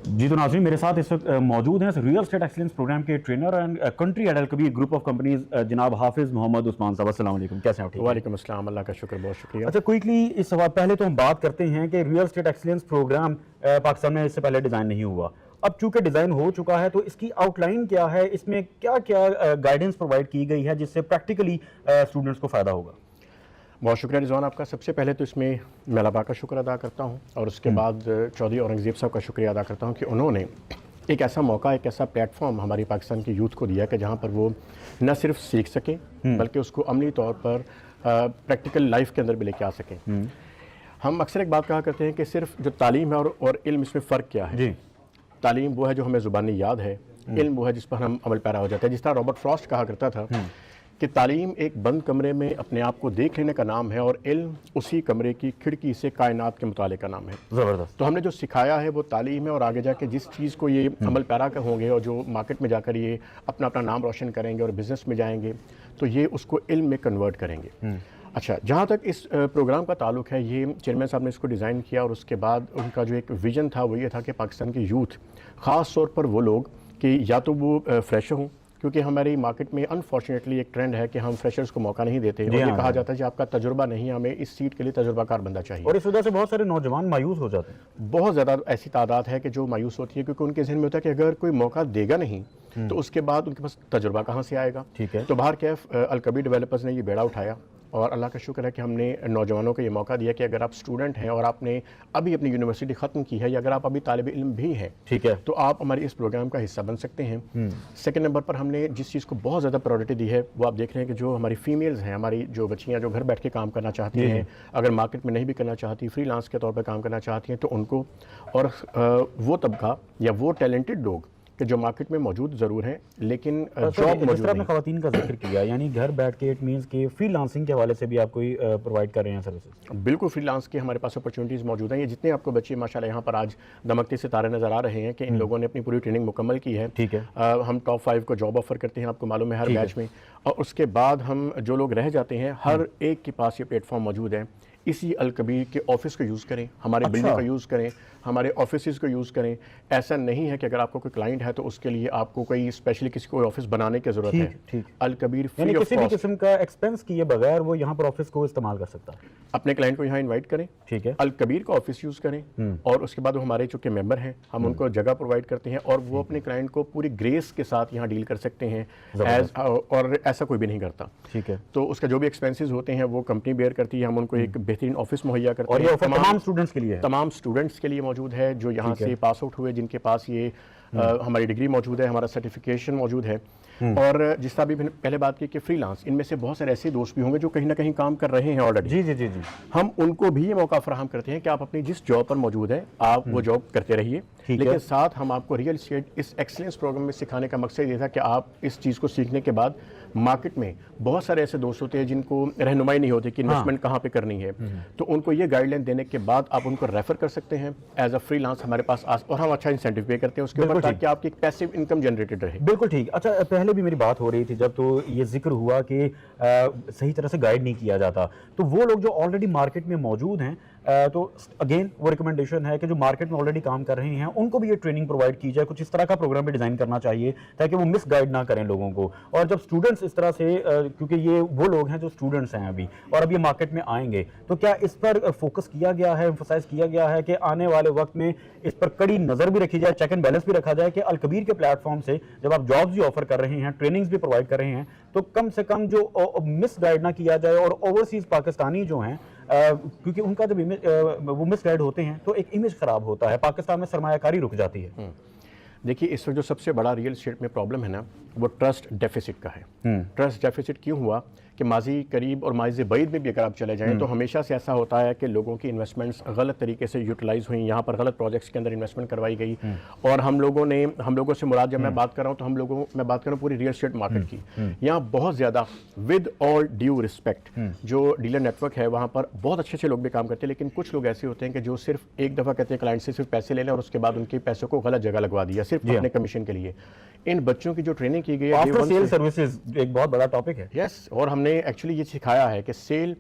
جی تو ناظرین, میرے ساتھ اس وقت موجود ہیں ریئل اسٹیٹ ایکسلنس پروگرام کے trainer and country head Al Kabir group of companies جناب حافظ محمد عثمان صاحب. السلام علیکم, کیسے ہیں آپ؟ وعلیکم السلام, اللہ کا شکر, بہت شکریہ. اچھا, کوئکلی اس سوال پہلے تو ہم بات کرتے ہیں کہ real estate excellence program Pakistan میں اس سے پہلے ڈیزائن نہیں ہوا, اب چونکہ ڈیزائن ہو چکا ہے تو اس کی آؤٹ لائن کیا ہے, اس میں کیا کیا گائیڈنس پرووائڈ کی گئی ہے جس سے پریکٹیکلی اسٹوڈنٹس کو فائدہ ہوگا؟ بہت شکریہ رضوان آپ کا. سب سے پہلے تو اس میں میں اللہ پاک کا شکر ادا کرتا ہوں, اور اس کے بعد چودھری اورنگزیب صاحب کا شکریہ ادا کرتا ہوں کہ انہوں نے ایک ایسا موقع, ایک ایسا پلیٹ فارم ہماری پاکستان کی یوتھ کو دیا کہ جہاں پر وہ نہ صرف سیکھ سکیں بلکہ اس کو عملی طور پر پریکٹیکل لائف کے اندر بھی لے کے آ سکیں. ہم اکثر ایک بات کہا کرتے ہیں کہ صرف جو تعلیم ہے اور علم, اس میں فرق کیا ہے. تعلیم وہ ہے جو ہمیں زبانی یاد ہے, علم وہ ہے جس پر ہم عمل پیرا ہو جاتا ہے. جس طرح رابرٹ فراسٹ کہا کرتا تھا کہ تعلیم ایک بند کمرے میں اپنے آپ کو دیکھ لینے کا نام ہے, اور علم اسی کمرے کی کھڑکی سے کائنات کے مطالعے کا نام ہے. زبردست. تو ہم نے جو سکھایا ہے وہ تعلیم ہے, اور آگے جا کے جس چیز کو یہ عمل پیرا کر ہوں گے اور جو مارکیٹ میں جا کر یہ اپنا نام روشن کریں گے اور بزنس میں جائیں گے تو یہ اس کو علم میں کنورٹ کریں گے. اچھا, جہاں تک اس پروگرام کا تعلق ہے, یہ چیئرمین صاحب نے اس کو ڈیزائن کیا, اور اس کے بعد ان کا جو ایک ویژن تھا وہ یہ تھا کہ پاکستان کی یوتھ, خاص طور پر وہ لوگ کہ یا تو وہ فریشر ہوں, کیونکہ ہماری مارکیٹ میں انفارچونیٹلی ایک ٹرینڈ ہے کہ ہم فریشرز کو موقع نہیں دیتے, اور یہ کہا جاتا ہے کہ آپ کا تجربہ نہیں, ہمیں اس سیٹ کے لیے تجربہ کار بندہ چاہیے. اور اس وجہ سے بہت سارے نوجوان مایوس ہو جاتے ہیں. بہت زیادہ ایسی تعداد ہے کہ جو مایوس ہوتی ہے, کیونکہ ان کے ذہن میں ہوتا ہے کہ اگر کوئی موقع دے گا نہیں تو اس کے بعد ان کے پاس تجربہ کہاں سے آئے گا. ٹھیک ہے. تو باہر کیف الکبیر ڈیولپرز نے یہ بیڑا اٹھایا, اور اللہ کا شکر ہے کہ ہم نے نوجوانوں کو یہ موقع دیا کہ اگر آپ اسٹوڈنٹ ہیں اور آپ نے ابھی اپنی یونیورسٹی ختم کی ہے, یا اگر آپ ابھی طالب علم بھی ہیں, ٹھیک ہے, تو آپ ہماری اس پروگرام کا حصہ بن سکتے ہیں. سیکنڈ نمبر پر ہم نے جس چیز کو بہت زیادہ پرائورٹی دی ہے وہ آپ دیکھ رہے ہیں کہ جو ہماری فیمیلز ہیں, ہماری جو بچیاں جو گھر بیٹھ کے کام کرنا چاہتی ہیں, اگر مارکیٹ میں نہیں بھی کرنا چاہتی, فری لانس کے طور پر کام کرنا چاہتی ہیں, تو ان کو, اور وہ طبقہ یا وہ ٹیلنٹڈ لوگ کہ جو مارکیٹ میں موجود ضرور ہیں لیکن جاب موجود نہیں. خواتین کا ذکر کیا, یعنی گھر بیٹھ کے, اٹ مینس کہ فری لانسنگ کے حوالے سے بھی آپ کوئی پرووائڈ کر رہے ہیں سروسز؟ بالکل, فری لانس کی ہمارے پاس اپرچونیٹیز موجود ہیں. یہ جتنے آپ کو بچے ماشاءاللہ یہاں پر آج دمکتے ستارے نظر آ رہے ہیں کہ ان لوگوں نے اپنی پوری ٹریننگ مکمل کی ہے. ٹھیک ہے. ہم ٹاپ 5 کو جاب آفر کرتے ہیں, آپ کو معلوم ہے, ہر بیچ میں, اور اس کے بعد ہم جو لوگ رہ جاتے ہیں ہر ایک کے پاس یہ پلیٹ فارم موجود ہے. اسی الکبیر کے آفس کو یوز کریں, ہمارے بلڈنگ کو یوز کریں, ہمارے آفیسز کو یوز کریں. ایسا نہیں ہے کہ اگر آپ کو کوئی کلائنٹ ہے تو اس کے لیے آپ کو کوئی اسپیشلی کسی کو آفس بنانے کی ضرورت ہے. الکبیر یعنی کسی بھی قسم کا ایکسپینس کیے بغیر وہ یہاں پر آفس کو استعمال کر سکتا ہے. اپنے کلائنٹ کو یہاں انوائٹ کریں, ٹھیک ہے, الکبیر کا آفس یوز کریں, اور اس کے بعد وہ ہمارے چونکہ ممبر ہیں, ہم ان کو جگہ پرووائڈ کرتے ہیں, اور وہ اپنے کلائنٹ کو پوری گریس کے ساتھ یہاں ڈیل کر سکتے ہیں, اور ایسا کوئی بھی نہیں کرتا. ٹھیک ہے. تو اس کا جو بھی ایکسپینسز ہوتے ہیں وہ کمپنی بیئر کرتی ہے, ہم ان کو ایک بہترین آفس مہیا کرتے ہیں. اور یہ تمام اسٹوڈنٹس کے لیے ہے, تمام اسٹوڈنٹس کے لیے موجود ہے جو یہاں سے پاس آؤٹ ہوئے, جن کے پاس یہ ہماری ڈگری موجود ہے, ہمارا سرٹیفکیشن موجود ہے, اور جس طرح بھی پہلے بات کی کہ فری لانس, ان میں سے بہت سارے ایسے دوست بھی ہوں گے جو کہیں نہ کہیں کام کر رہے ہیں آلریڈی. جی جی جی جی, ہم ان کو بھی یہ موقع فراہم کرتے ہیں کہ آپ اپنی جس جاب پر موجود ہیں آپ وہ جاب کرتے رہیے, لیکن ساتھ ہم آپ کو ریئل اسٹیٹ اس ایکسلنس پروگرام میں سکھانے کا مقصد یہ تھا کہ آپ اس چیز کو سیکھنے کے بعد مارکیٹ میں بہت سارے ایسے دوست ہوتے ہیں جن کو رہنمائی نہیں ہوتی کہ انویسٹمنٹ کہاں پہ کرنی ہے, تو ان کو یہ گائیڈ لائن دینے کے بعد آپ ان کو ریفر کر سکتے ہیں ایز اے فری لانس ہمارے پاس, اور ہم اچھا انسینٹیو پے کرتے ہیں اس کے اوپر تاکہ آپ کی ایک پیسو انکم جنریٹڈ رہے. بالکل ٹھیک. اچھا, پہلے بھی میری بات ہو رہی تھی جب تو یہ ذکر ہوا کہ صحیح طرح سے گائیڈ نہیں کیا جاتا, تو وہ لوگ جو آلریڈی مارکیٹ میں موجود ہیں, تو اگین وہ ریکمنڈیشن ہے کہ جو مارکیٹ میں آلریڈی کام کر رہے ہیں ان کو بھی یہ ٹریننگ پرووائڈ کی جائے, کچھ اس طرح کا پروگرام بھی ڈیزائن کرنا چاہیے تاکہ وہ مس گائیڈ نہ کریں لوگوں کو. اور جب اسٹوڈنٹس اس طرح سے, کیونکہ یہ وہ لوگ ہیں جو اسٹوڈنٹس ہیں ابھی اور اب یہ مارکیٹ میں آئیں گے, تو کیا اس پر فوکس کیا گیا ہے, ایمفسائز کیا گیا ہے کہ آنے والے وقت میں اس پر کڑی نظر بھی رکھی جائے, چیک اینڈ بیلنس بھی رکھا جائے کہ الکبیر کے پلیٹ فارم سے جب آپ جابز بھی آفر کر رہے ہیں, ٹریننگز بھی پرووائڈ کر رہے ہیں, تو کم سے کم جو مس گائیڈ نہ کیا جائے, اور اوورسیز پاکستانی جو ہیں کیونکہ ان کا جب وہ مس گائیڈ ہوتے ہیں تو ایک امیج خراب ہوتا ہے, پاکستان میں سرمایہ کاری رک جاتی ہے. دیکھیے اس وقت جو سب سے بڑا ریئل اسٹیٹ میں پرابلم ہے نا, وہ ٹرسٹ ڈیفیسٹ کا ہے. ٹرسٹ ڈیفیسٹ کیوں ہوا کہ ماضی قریب اور ماضی بعید میں بھی اگر آپ چلے جائیں تو ہمیشہ سے ایسا ہوتا ہے کہ لوگوں کی انویسٹمنٹس غلط طریقے سے یوٹیلائز ہوئیں, یہاں پر غلط پروجیکٹس کے اندر انویسٹمنٹ کروائی گئی, اور ہم لوگوں سے مراد جب میں بات کر رہا ہوں تو میں بات کر رہا ہوں پوری ریئل اسٹیٹ مارکیٹ کی. یہاں بہت زیادہ ود آل ڈیو رسپیکٹ جو ڈیلر نیٹ ورک ہے وہاں پر بہت اچھے اچھے لوگ بھی کام کرتے ہیں, لیکن کچھ لوگ ایسے ہوتے ہیں کہ جو صرف ایک دفعہ کہتے ہیں کلائنٹ سے صرف پیسے لے لیں اور اس کے بعد ان کے پیسوں کو غلط جگہ لگوا دیا صرف اپنے کمیشن کے لیے. ان بچوں کی جو ٹریننگ کی گئی ہے آفٹر سیل سروسز ایک بہت بڑا ٹاپک ہے. یس, اور ہم نے ایکچولی یہ سکھایا ہے کہ سیل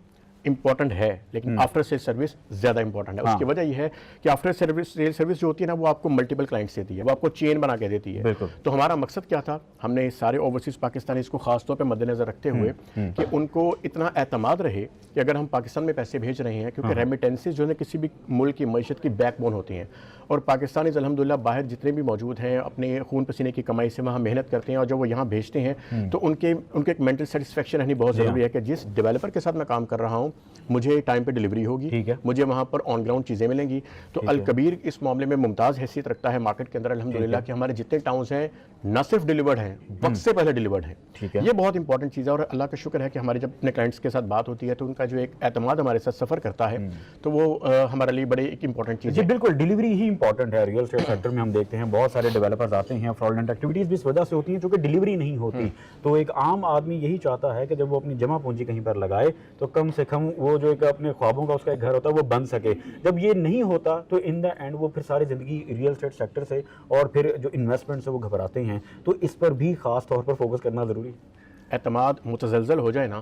امپورٹنٹ ہے لیکن آفٹر سیل سروس زیادہ امپورٹنٹ ہے. اس کی وجہ یہ ہے کہ آفٹر سیل سروس جو ہوتی ہے نا وہ آپ کو ملٹیپل کلائنٹس دیتی ہے, وہ آپ کو چین بنا کے دیتی ہے. تو ہمارا مقصد کیا تھا, ہم نے سارے اوورسیز پاکستانیز کو خاص طور پہ مد نظر رکھتے ہوئے کہ ان کو اتنا اعتماد رہے کہ اگر ہم پاکستان میں پیسے بھیج رہے ہیں, کیونکہ ریمیٹنسز جو ہے کسی بھی ملک کی معیشت کی بیک بون ہوتی ہیں, اور پاکستانیز الحمدللہ باہر جتنے بھی موجود ہیں اپنے خون پسینے کی کمائی سے وہاں محنت کرتے ہیں, اور جب وہ یہاں بھیجتے ہیں تو ان کے ایک مینٹل سیٹسفیکشن رہنی بہت ضروری ہے کہ جس ڈیولپر کے ساتھ میں کام کر رہا ہوں مجھے ٹائم پہ ڈلیوری ہوگی, مجھے وہاں پر آن گراؤنڈ چیزیں ملیں گی. تو الکبیر اس معاملے میں ممتاز حیثیت رکھتا ہے مارکیٹ کے اندر الحمدللہ کہ ہمارے جتنے ٹاؤنز ہیں نہ صرف ڈلیورڈ ہیں, وقت سے پہلے ڈلیورڈ ہیں. یہ بہت امپورٹنٹ چیز ہے, اور اللہ کا شکر ہے کہ ہمارے جب اپنے کلائنٹس کے ساتھ بات ہوتی ہے تو ان کا جو ایک اعتماد ہمارے ساتھ سفر کرتا ہے تو وہ ہمارے لیے بڑے ایک امپورٹنٹ چیز ہے. جی بالکل, ڈلیوری ہی امپورٹنٹ ہے. ریئل اسٹیٹ سیکٹر میں ہم دیکھتے ہیں بہت سارے ڈیولپرز آتے ہیں, فراڈلنٹ ایکٹیویٹیز بھی اس وجہ سے ہوتی ہیں چونکہ ڈلیوری نہیں ہوتی. تو ایک عام آدمی یہی چاہتا ہے کہ جب وہ اپنی جمع پونجی کہیں پر لگائے تو کم سے کم وہ جو ایک اپنے خوابوں کا اس کا ایک گھر ہوتا ہے وہ بن سکے. جب یہ نہیں ہوتا تو ان دا اینڈ وہ پھر ساری زندگی ریئل اسٹیٹ سیکٹر سے اور پھر جو انویسٹمنٹ سے وہ گھبراتے ہیں. تو اس پر بھی خاص طور پر فوکس کرنا ضروری ہے. اعتماد متزلزل ہو جائے نا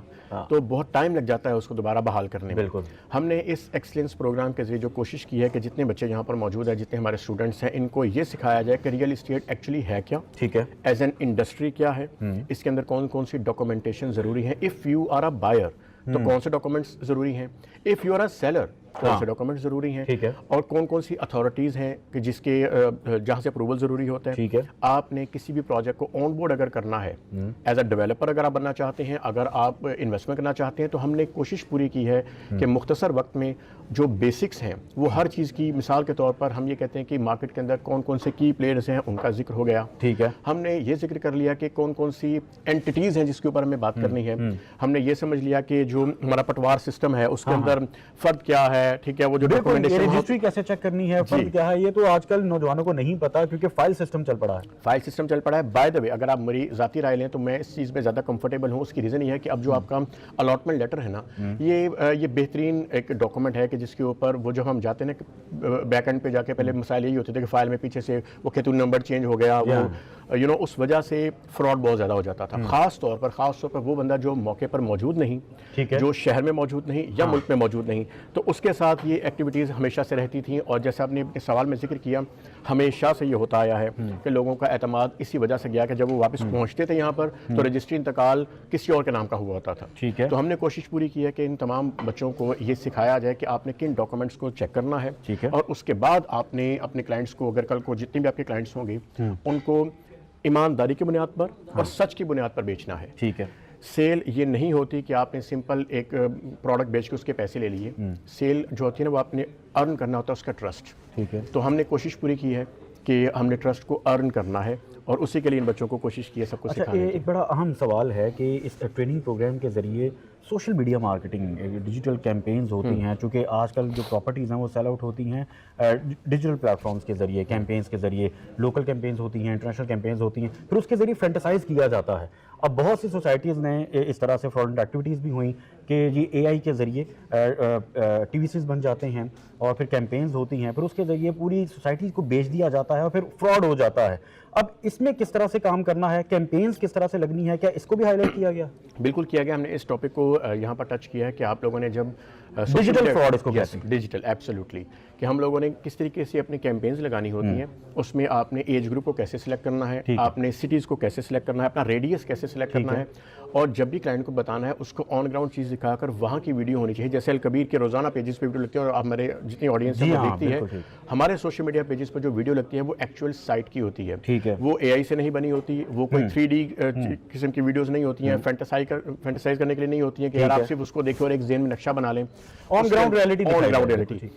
تو بہت ٹائم لگ جاتا ہے اس کو دوبارہ بحال کرنے میں. بالکل, ہم نے اس ایکسلنس پروگرام کے ذریعے جو کوشش کی ہے کہ جتنے بچے یہاں پر موجود ہیں, جتنے ہمارے اسٹوڈنٹس ہیں, ان کو یہ سکھایا جائے کہ ریئل اسٹیٹ ایکچولی ہے کیا, ٹھیک ہے, ایز این انڈسٹری کیا ہے, اس کے اندر کون کون سی ڈاکومنٹیشن ضروری ہے, if you are a buyer تو کون سے ڈاکومنٹس ضروری ہیں, if you are a seller کون سے ڈاکومنٹ ضروری ہیں, اور کون کون سی اتھارٹیز ہیں کہ جس کے جہاں سے اپروول ضروری ہوتا ہے. آپ نے کسی بھی پروجیکٹ کو آن بورڈ اگر کرنا ہے ایز اے ڈیولپر, اگر آپ بننا چاہتے ہیں, اگر آپ انویسٹمنٹ کرنا چاہتے ہیں, تو ہم نے کوشش پوری کی ہے کہ مختصر وقت میں جو بیسکس ہیں وہ ہر چیز کی, مثال کے طور پر ہم یہ کہتے ہیں کہ مارکیٹ کے اندر کون کون سے کی پلیئرز ہیں ان کا ذکر ہو گیا. ٹھیک ہے, ہم نے یہ ذکر کر لیا کہ کون کون سی اینٹیز ہیں جس کے اوپر ہمیں بات کرنی ہے. ہم نے یہ سمجھ لیا کہ جو ہمارا پٹوار سسٹم ہے اس کے اندر فرد کیا ہے, ٹھیک ہے, وہ جو رجسٹری کیسے چیک کرنی ہے, فرد کیا ہے, یہ تو آج کل نوجوانوں کو نہیں پتا کیونکہ فائل سسٹم چل پڑا ہے. بائی دا وے اگر آپ میری ذاتی رائے لیں تو میں اس چیز میں زیادہ کمفرٹیبل ہوں. اس کی ریزن یہ ہے کہ اب جو آپ کا الاٹمنٹ لیٹر ہے نا, یہ بہترین ایک ڈاکومنٹ ہے کہ جس کے اوپر وہ جب ہم جاتے ہیں نا بیک اینڈ پہ جا کے, پہلے مسائل یہی ہوتے تھے کہ فائل میں پیچھے سے وہ کہتے ہیں نمبر چینج ہو گیا, وہ اس وجہ سے فراڈ بہت زیادہ ہو جاتا تھا. خاص طور پر وہ بندہ جو موقع پر موجود نہیں, جو شہر میں موجود نہیں یا ملک میں موجود نہیں, تو اس کے ساتھ یہ ایکٹیویٹیز ہمیشہ سے رہتی تھیں. اور جیسے آپ نے اپنے سوال میں ذکر کیا, ہمیشہ سے یہ ہوتا آیا ہے کہ لوگوں کا اعتماد اسی وجہ سے گیا کہ جب وہ واپس پہنچتے تھے یہاں پر تو رجسٹری انتقال کسی اور کے نام کا ہوا ہوتا تھا. تو ہم نے کوشش پوری کی ہے کہ ان تمام بچوں کو یہ سکھایا جائے کہ آپ نے کن ڈاکومنٹس کو چیک کرنا ہے, اور اس کے بعد آپ نے اپنے کلائنٹس کو, اگر کل کو جتنے بھی آپ کے کلائنٹس ہوں گے, ان کو ایمانداری کی بنیاد پر اور سچ کی بنیاد پر بیچنا ہے. ٹھیک ہے, سیل یہ نہیں ہوتی کہ آپ نے سمپل ایک پروڈکٹ بیچ کے اس کے پیسے لے لیے. سیل جو ہوتی ہے نا وہ آپ نے ارن کرنا ہوتا ہے اس کا ٹرسٹ. ٹھیک ہے, تو ہم نے کوشش پوری کی ہے کہ ہم نے ٹرسٹ کو ارن کرنا ہے اور اسی کے لیے ان بچوں کو کوشش کی ہے سب کو سکھانے کی۔ ایک بڑا اہم سوال ہے کہ اس ٹریننگ پروگرام کے ذریعے social media marketing, digital campaigns ہوتی ہیں، چونکہ آج کل جو پراپرٹیز ہیں وہ سیل آؤٹ ہوتی ہیں ڈیجیٹل پلیٹ فارمز کے ذریعے، کیمپینز کے ذریعے، لوکل کیمپینز ہوتی ہیں، انٹرنیشنل کیمپینز ہوتی ہیں، پھر اس کے ذریعے فینٹیسائز کیا جاتا ہے۔ اب بہت سی سوسائٹیز نے اس طرح سے فراڈنٹ ایکٹیویٹیز بھی ہوئیں کہ جی اے آئی کے ذریعے ٹی وی سیز بن جاتے ہیں اور پھر کیمپینز ہوتی ہیں، پھر اس کے ذریعے پوری سوسائٹیز کو بیچ دیا جاتا ہے اور پھر فراڈ ہو جاتا ہے۔ اب اس میں کس طرح سے کام کرنا ہے، کیمپینز کس طرح سے لگنی ہے، کیا اس کو بھی ہائی لائٹ کیا گیا؟ بالکل کیا گیا، ہم نے اس ٹاپک کو یہاں پر ٹچ کیا ہے کہ آپ لوگوں نے جب ڈیجیٹل فراڈ اس کو کہتے ہیں، ڈیجیٹل ایبسلیوٹلی، کہ ہم لوگوں نے کس طریقے سے اپنی کیمپینز لگانی ہوتی ہیں، اس میں آپ نے ایج گروپ کو کیسے سلیکٹ کرنا ہے، آپ نے سٹیز کو کیسے سلیکٹ کرنا ہے، اپنا ریڈیس کیسے سلیکٹ کرنا ہے، اور جب بھی کلائنٹ کو بتانا ہے اس کو آن گراؤنڈ چیز دکھا کر وہاں کی ویڈیو ہونی چاہیے۔ جیسے الکبیر کے روزانہ پیجز پہ ویڈیو لگتی ہے اور آپ ہمارے جتنی آڈینس ہے وہ دیکھتی ہے، ہمارے سوشل میڈیا پیجز پر جو ویڈیو لگتی ہے وہ ایکچوئل سائٹ کی ہوتی ہے، وہ اے آئی سے نہیں بنی ہوتی، وہ کوئی 3D قسم کی ویڈیوز نہیں ہوتی ہیں، فینٹیسائز کرنے کے لیے نہیں ہوتی ہیں کہ یار آپ صرف اس کو دیکھیں اور ایک ذہن میں نقشہ بنا لیں۔ آن گراؤنڈ ریئلٹی،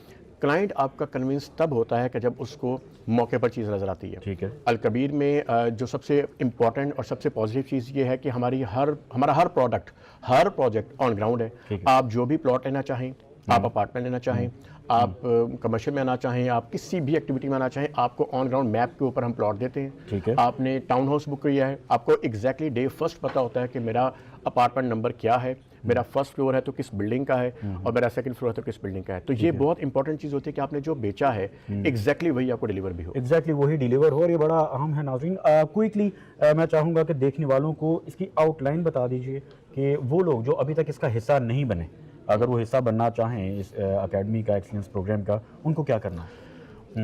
کلائنٹ آپ کا کنونس تب ہوتا ہے کہ جب اس کو موقع پر چیز نظر آتی ہے۔ الکبیر میں جو سب سے امپورٹنٹ اور سب سے پازیٹیو چیز یہ ہے کہ ہمارا ہر پروڈکٹ، ہر پروجیکٹ آن گراؤنڈ ہے۔ آپ جو بھی پلاٹ لینا چاہیں، آپ اپارٹمنٹ لینا چاہیں، آپ کمرشل میں آنا چاہیں، آپ کسی بھی ایکٹیویٹی میں آنا چاہیں، آپ کو آن گراؤنڈ میپ کے اوپر ہم پلاٹ دیتے ہیں۔ آپ نے ٹاؤن ہاؤس بک کیا ہے، آپ کو ایگزیکٹلی ڈے فرسٹ پتہ ہوتا ہے کہ میرا اپارٹمنٹ نمبر کیا ہے، میرا فرسٹ فلور ہے تو کس بلڈنگ کا ہے، اور میرا سیکنڈ فلور ہے تو کس بلڈنگ کا ہے۔ تو یہ بہت امپورٹنٹ چیز ہوتی ہے کہ آپ نے جو بیچا ہے ایگزیکٹلی وہی آپ کو ڈیلیور بھی ہو، ایگزیکٹلی وہی ڈیلیور ہو، اور یہ بڑا اہم ہے۔ ناظرین کوئکلی میں چاہوں گا کہ دیکھنے والوں کو اس کی آؤٹ لائن بتا دیجیے کہ وہ لوگ جو ابھی تک اس کا حصہ نہیں بنے، اگر وہ حصہ بننا چاہیں اس اکیڈمی کا، ایکسلنس پروگرام کا، ان کو کیا کرنا ہے؟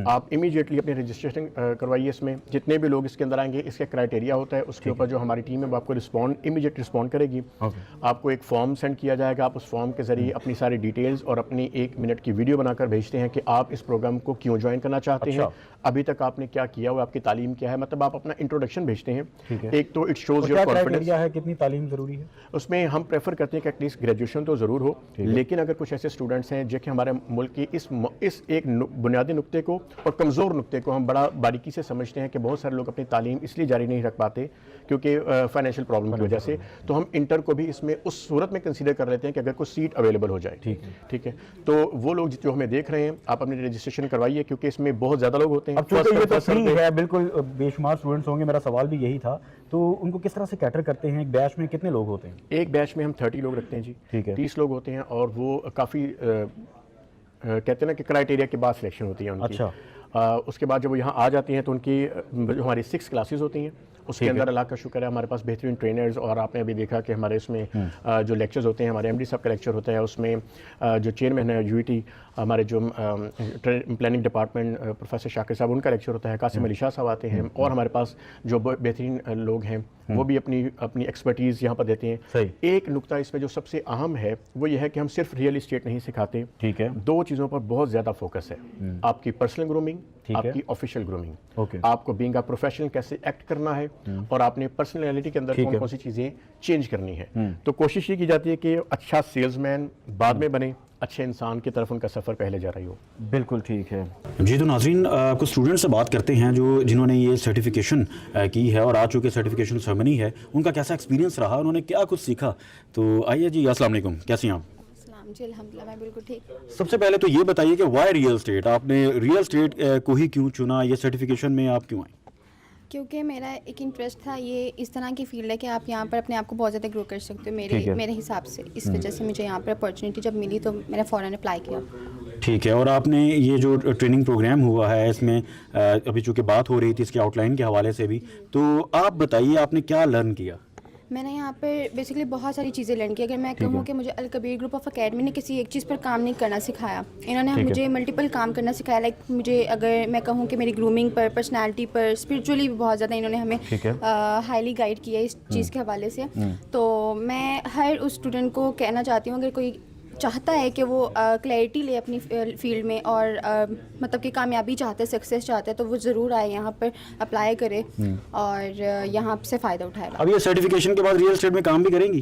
آپ امیجیٹلی اپنی رجسٹریشن کروائیے۔ اس میں جتنے بھی لوگ اس کے اندر آئیں گے اس کا کرائٹیریا ہوتا ہے، اس کے اوپر جو ہماری ٹیم ہے وہ آپ کو امیجیٹ رسپونڈ کرے گی۔ آپ کو ایک فارم سینڈ کیا جائے گا، آپ اس فارم کے ذریعے اپنی ساری ڈیٹیلز اور اپنی 1 منٹ کی ویڈیو بنا کر بھیجتے ہیں کہ آپ اس پروگرام کو کیوں جوائن کرنا چاہتے ہیں، ابھی تک آپ نے کیا کیا ہوا، آپ کی تعلیم کیا ہے، مطلب آپ اپنا انٹروڈکشن بھیجتے ہیں۔ ایک تو اٹ شوز یور کانفیڈنس ہے، کتنی تعلیم ضروری ہے اس میں ہم پریفر کرتے ہیں کہ ایٹ لیسٹ گریجویشن تو ضرور ہو، لیکن اگر کچھ ایسے اسٹوڈنٹس ہیں جو کہ ہمارے ملک کی اس ایک بنیادی نقطے کو اور کمزور نقطے کو ہم بڑا باریکی سے سمجھتے ہیں کہ بہت سارے لوگ اپنی تعلیم اس لیے جاری نہیں رکھ پاتے کیونکہ فائنینشیل پرابلم کی وجہ سے، تو ہم انٹر کو بھی اس میں اس صورت میں کنسیڈر کر لیتے ہیں کہ اگر کوئی سیٹ اویلیبل ہو جائے، ٹھیک ہے، تو وہ لوگ جو ہمیں دیکھ رہے ہیں آپ اپنی رجسٹریشن کروائیے کیونکہ اس میں بہت زیادہ لوگ ہوتے ہیں۔ اب چونکہ یہ تو فری ہے، بالکل بے شمار اسٹوڈنٹس ہوں گے، میرا سوال بھی یہی تھا، تو ان کو کس طرح سے کیٹر کرتے ہیں؟ ایک بیچ میں کتنے لوگ ہوتے ہیں؟ ایک بیچ میں ہم 30 لوگ رکھتے ہیں جی، 30 لوگ ہوتے ہیں، اور وہ کافی کہتے ہیں نا کہ کرائٹیریا کے بعد سلیکشن ہوتی ہے ان کی۔ اس کے بعد جب وہ یہاں آ جاتی ہیں تو ان کی جو ہماری 6 کلاسز ہوتی ہیں، اس کے اندر اللہ کا شکر ہے ہمارے پاس بہترین ٹرینرز، اور آپ نے ابھی دیکھا کہ ہمارے اس میں جو لیکچرز ہوتے ہیں، ہمارے ایم ڈی صاحب کا لیکچر ہوتا ہے، اس میں جو چیئرمین ہے یو ای ٹی ہمارے جو پلاننگ ڈپارٹمنٹ پروفیسر شاکر صاحب، ان کا لیکچر ہوتا ہے، قاسم علی شاہ صاحب آتے ہیں، اور ہمارے پاس جو بہترین لوگ ہیں وہ بھی اپنی ایکسپرٹیز یہاں پر دیتے ہیں۔ ایک نقطہ اس میں جو سب سے اہم ہے وہ یہ ہے کہ ہم صرف ریئل اسٹیٹ نہیں سکھاتے، ٹھیک ہے، 2 چیزوں پر بہت زیادہ فوکس ہے، آپ کی پرسنل گرومنگ، آپ کی آفیشیل گرومنگ، آپ کو بینگ اے پروفیشنل کیسے ایکٹ کرنا ہے، اور آپ نے پرسنالٹی کے اندر کون کون سی چیزیں چینج کرنی ہے۔ تو کوشش یہ کی جاتی ہے کہ اچھا سیلز مین بعد میں بنے، اچھے انسان کی طرف ان کا سفر پہلے جا رہی ہو۔ بالکل ٹھیک ہے جی۔ تو ناظرین کچھ اسٹوڈنٹ سے بات کرتے ہیں جنہوں نے یہ سرٹیفکیشن کی ہے، اور آج چونکہ سرٹیفکیشن سرمنی ہے، ان کا کیسا ایکسپیرینس رہا، انہوں نے کیا کچھ سیکھا، تو آئیے جی۔ السلام علیکم، کیسی ہیں آپ؟ جی الحمدللہ میں بالکل ٹھیک۔ سب سے پہلے تو یہ بتائیے کہ وائی ریئل اسٹیٹ، آپ نے ریئل اسٹیٹ کو ہی کیوں چنا، یہ سرٹیفکیشن میں آپ کیوں آئیں؟ کیونکہ میرا ایک انٹرسٹ تھا، یہ اس طرح کی فیلڈ ہے کہ آپ یہاں پر اپنے آپ کو بہت زیادہ گرو کر سکتے ہو میرے حساب سے، اس وجہ سے مجھے یہاں پر اپارچونیٹی جب ملی تو میں نے فوراً اپلائی کیا۔ ٹھیک ہے، اور آپ نے یہ جو ٹریننگ پروگرام ہوا ہے اس میں ابھی چونکہ بات ہو رہی تھی اس کی آؤٹ لائن کے حوالے سے بھی، تو آپ بتائیے آپ نے کیا لرن کیا؟ میں نے یہاں پر بیسکلی بہت ساری چیزیں لرن کی۔ اگر میں کہوں کہ مجھے الکبیر گروپ آف اکیڈمی نے کسی ایک چیز پر کام نہیں کرنا سکھایا، انہوں نے مجھے ملٹیپل کام کرنا سکھایا۔ لائک مجھے اگر میں کہوں کہ میری گرومنگ پر، پرسنالٹی پر، اسپرچولی بھی بہت زیادہ انہوں نے ہمیں ہائیلی گائیڈ کیا اس چیز کے حوالے سے۔ تو میں ہر اس اسٹوڈنٹ کو کہنا چاہتی ہوں اگر کوئی چاہتا ہے کہ وہ کلیئرٹی لے اپنی فیلڈ میں اور مطلب کہ کامیابی چاہتا ہے، سکسیس چاہتا ہے، تو وہ ضرور آئے یہاں پر اپلائی کرے اور یہاں سے فائدہ اٹھائے۔ اب یہ سرٹیفکیشن کے بعد ریئل اسٹیٹ میں کام بھی کریں گی؟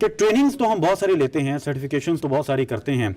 کہ ٹریننگز تو ہم بہت سارے لیتے ہیں, سرٹیفکیشنز تو بہت ساری کرتے ہیں,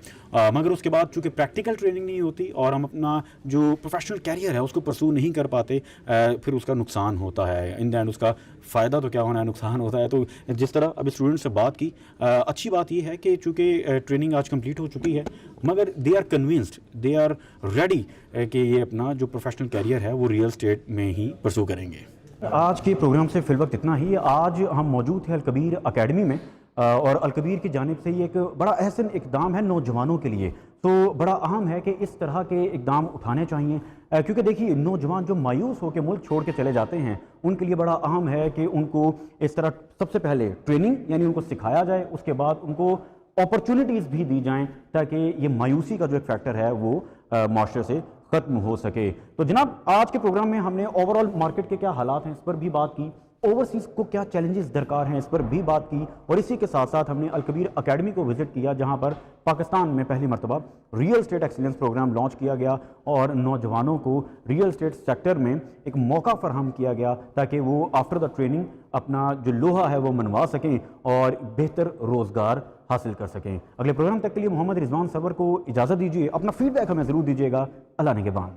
مگر اس کے بعد چونکہ پریکٹیکل ٹریننگ نہیں ہوتی اور ہم اپنا جو پروفیشنل کیریئر ہے اس کو پرسو نہیں کر پاتے, پھر اس کا نقصان ہوتا ہے. ان دا اینڈ اس کا فائدہ تو کیا ہونا ہے, نقصان ہوتا ہے. تو جس طرح اب اسٹوڈنٹ سے بات کی, اچھی بات یہ ہے کہ چونکہ ٹریننگ آج کمپلیٹ ہو چکی ہے مگر they are convinced, they are ready کہ یہ اپنا جو پروفیشنل کیریئر ہے وہ ریئل اسٹیٹ میں ہی پرسو کریں گے. آج کے پروگرام سے فی الوقت اتنا ہی. آج ہم موجود ہیں الکبیر اکیڈمی میں, اور الکبیر کی جانب سے یہ ایک بڑا احسن اقدام ہے نوجوانوں کے لیے. تو بڑا اہم ہے کہ اس طرح کے اقدام اٹھانے چاہیے, کیونکہ دیکھیے نوجوان جو مایوس ہو کے ملک چھوڑ کے چلے جاتے ہیں ان کے لیے بڑا اہم ہے کہ ان کو اس طرح سب سے پہلے ٹریننگ یعنی ان کو سکھایا جائے, اس کے بعد ان کو اپرچونٹیز بھی دی جائیں تاکہ یہ مایوسی کا جو ایک فیکٹر ہے وہ معاشرے سے ختم ہو سکے. تو جناب آج کے پروگرام میں ہم نے اوور آل مارکیٹ کے کیا حالات ہیں اس پر بھی بات کی, اوورسیز کو کیا چیلنجز درکار ہیں اس پر بھی بات کی, اور اسی کے ساتھ ساتھ ہم نے الکبیر اکیڈمی کو وزٹ کیا جہاں پر پاکستان میں پہلی مرتبہ real estate excellence program launch کیا گیا اور نوجوانوں کو ریئل اسٹیٹ سیکٹر میں ایک موقع فراہم کیا گیا تاکہ وہ آفٹر دا ٹریننگ اپنا جو لوہا ہے وہ منوا سکیں اور بہتر روزگار حاصل کر سکیں. اگلے پروگرام تک کے لیے محمد رضوان سرور کو اجازت دیجیے, اپنا فیڈ بیک ہمیں ضرور دیجیے گا. اللہ نگہبان.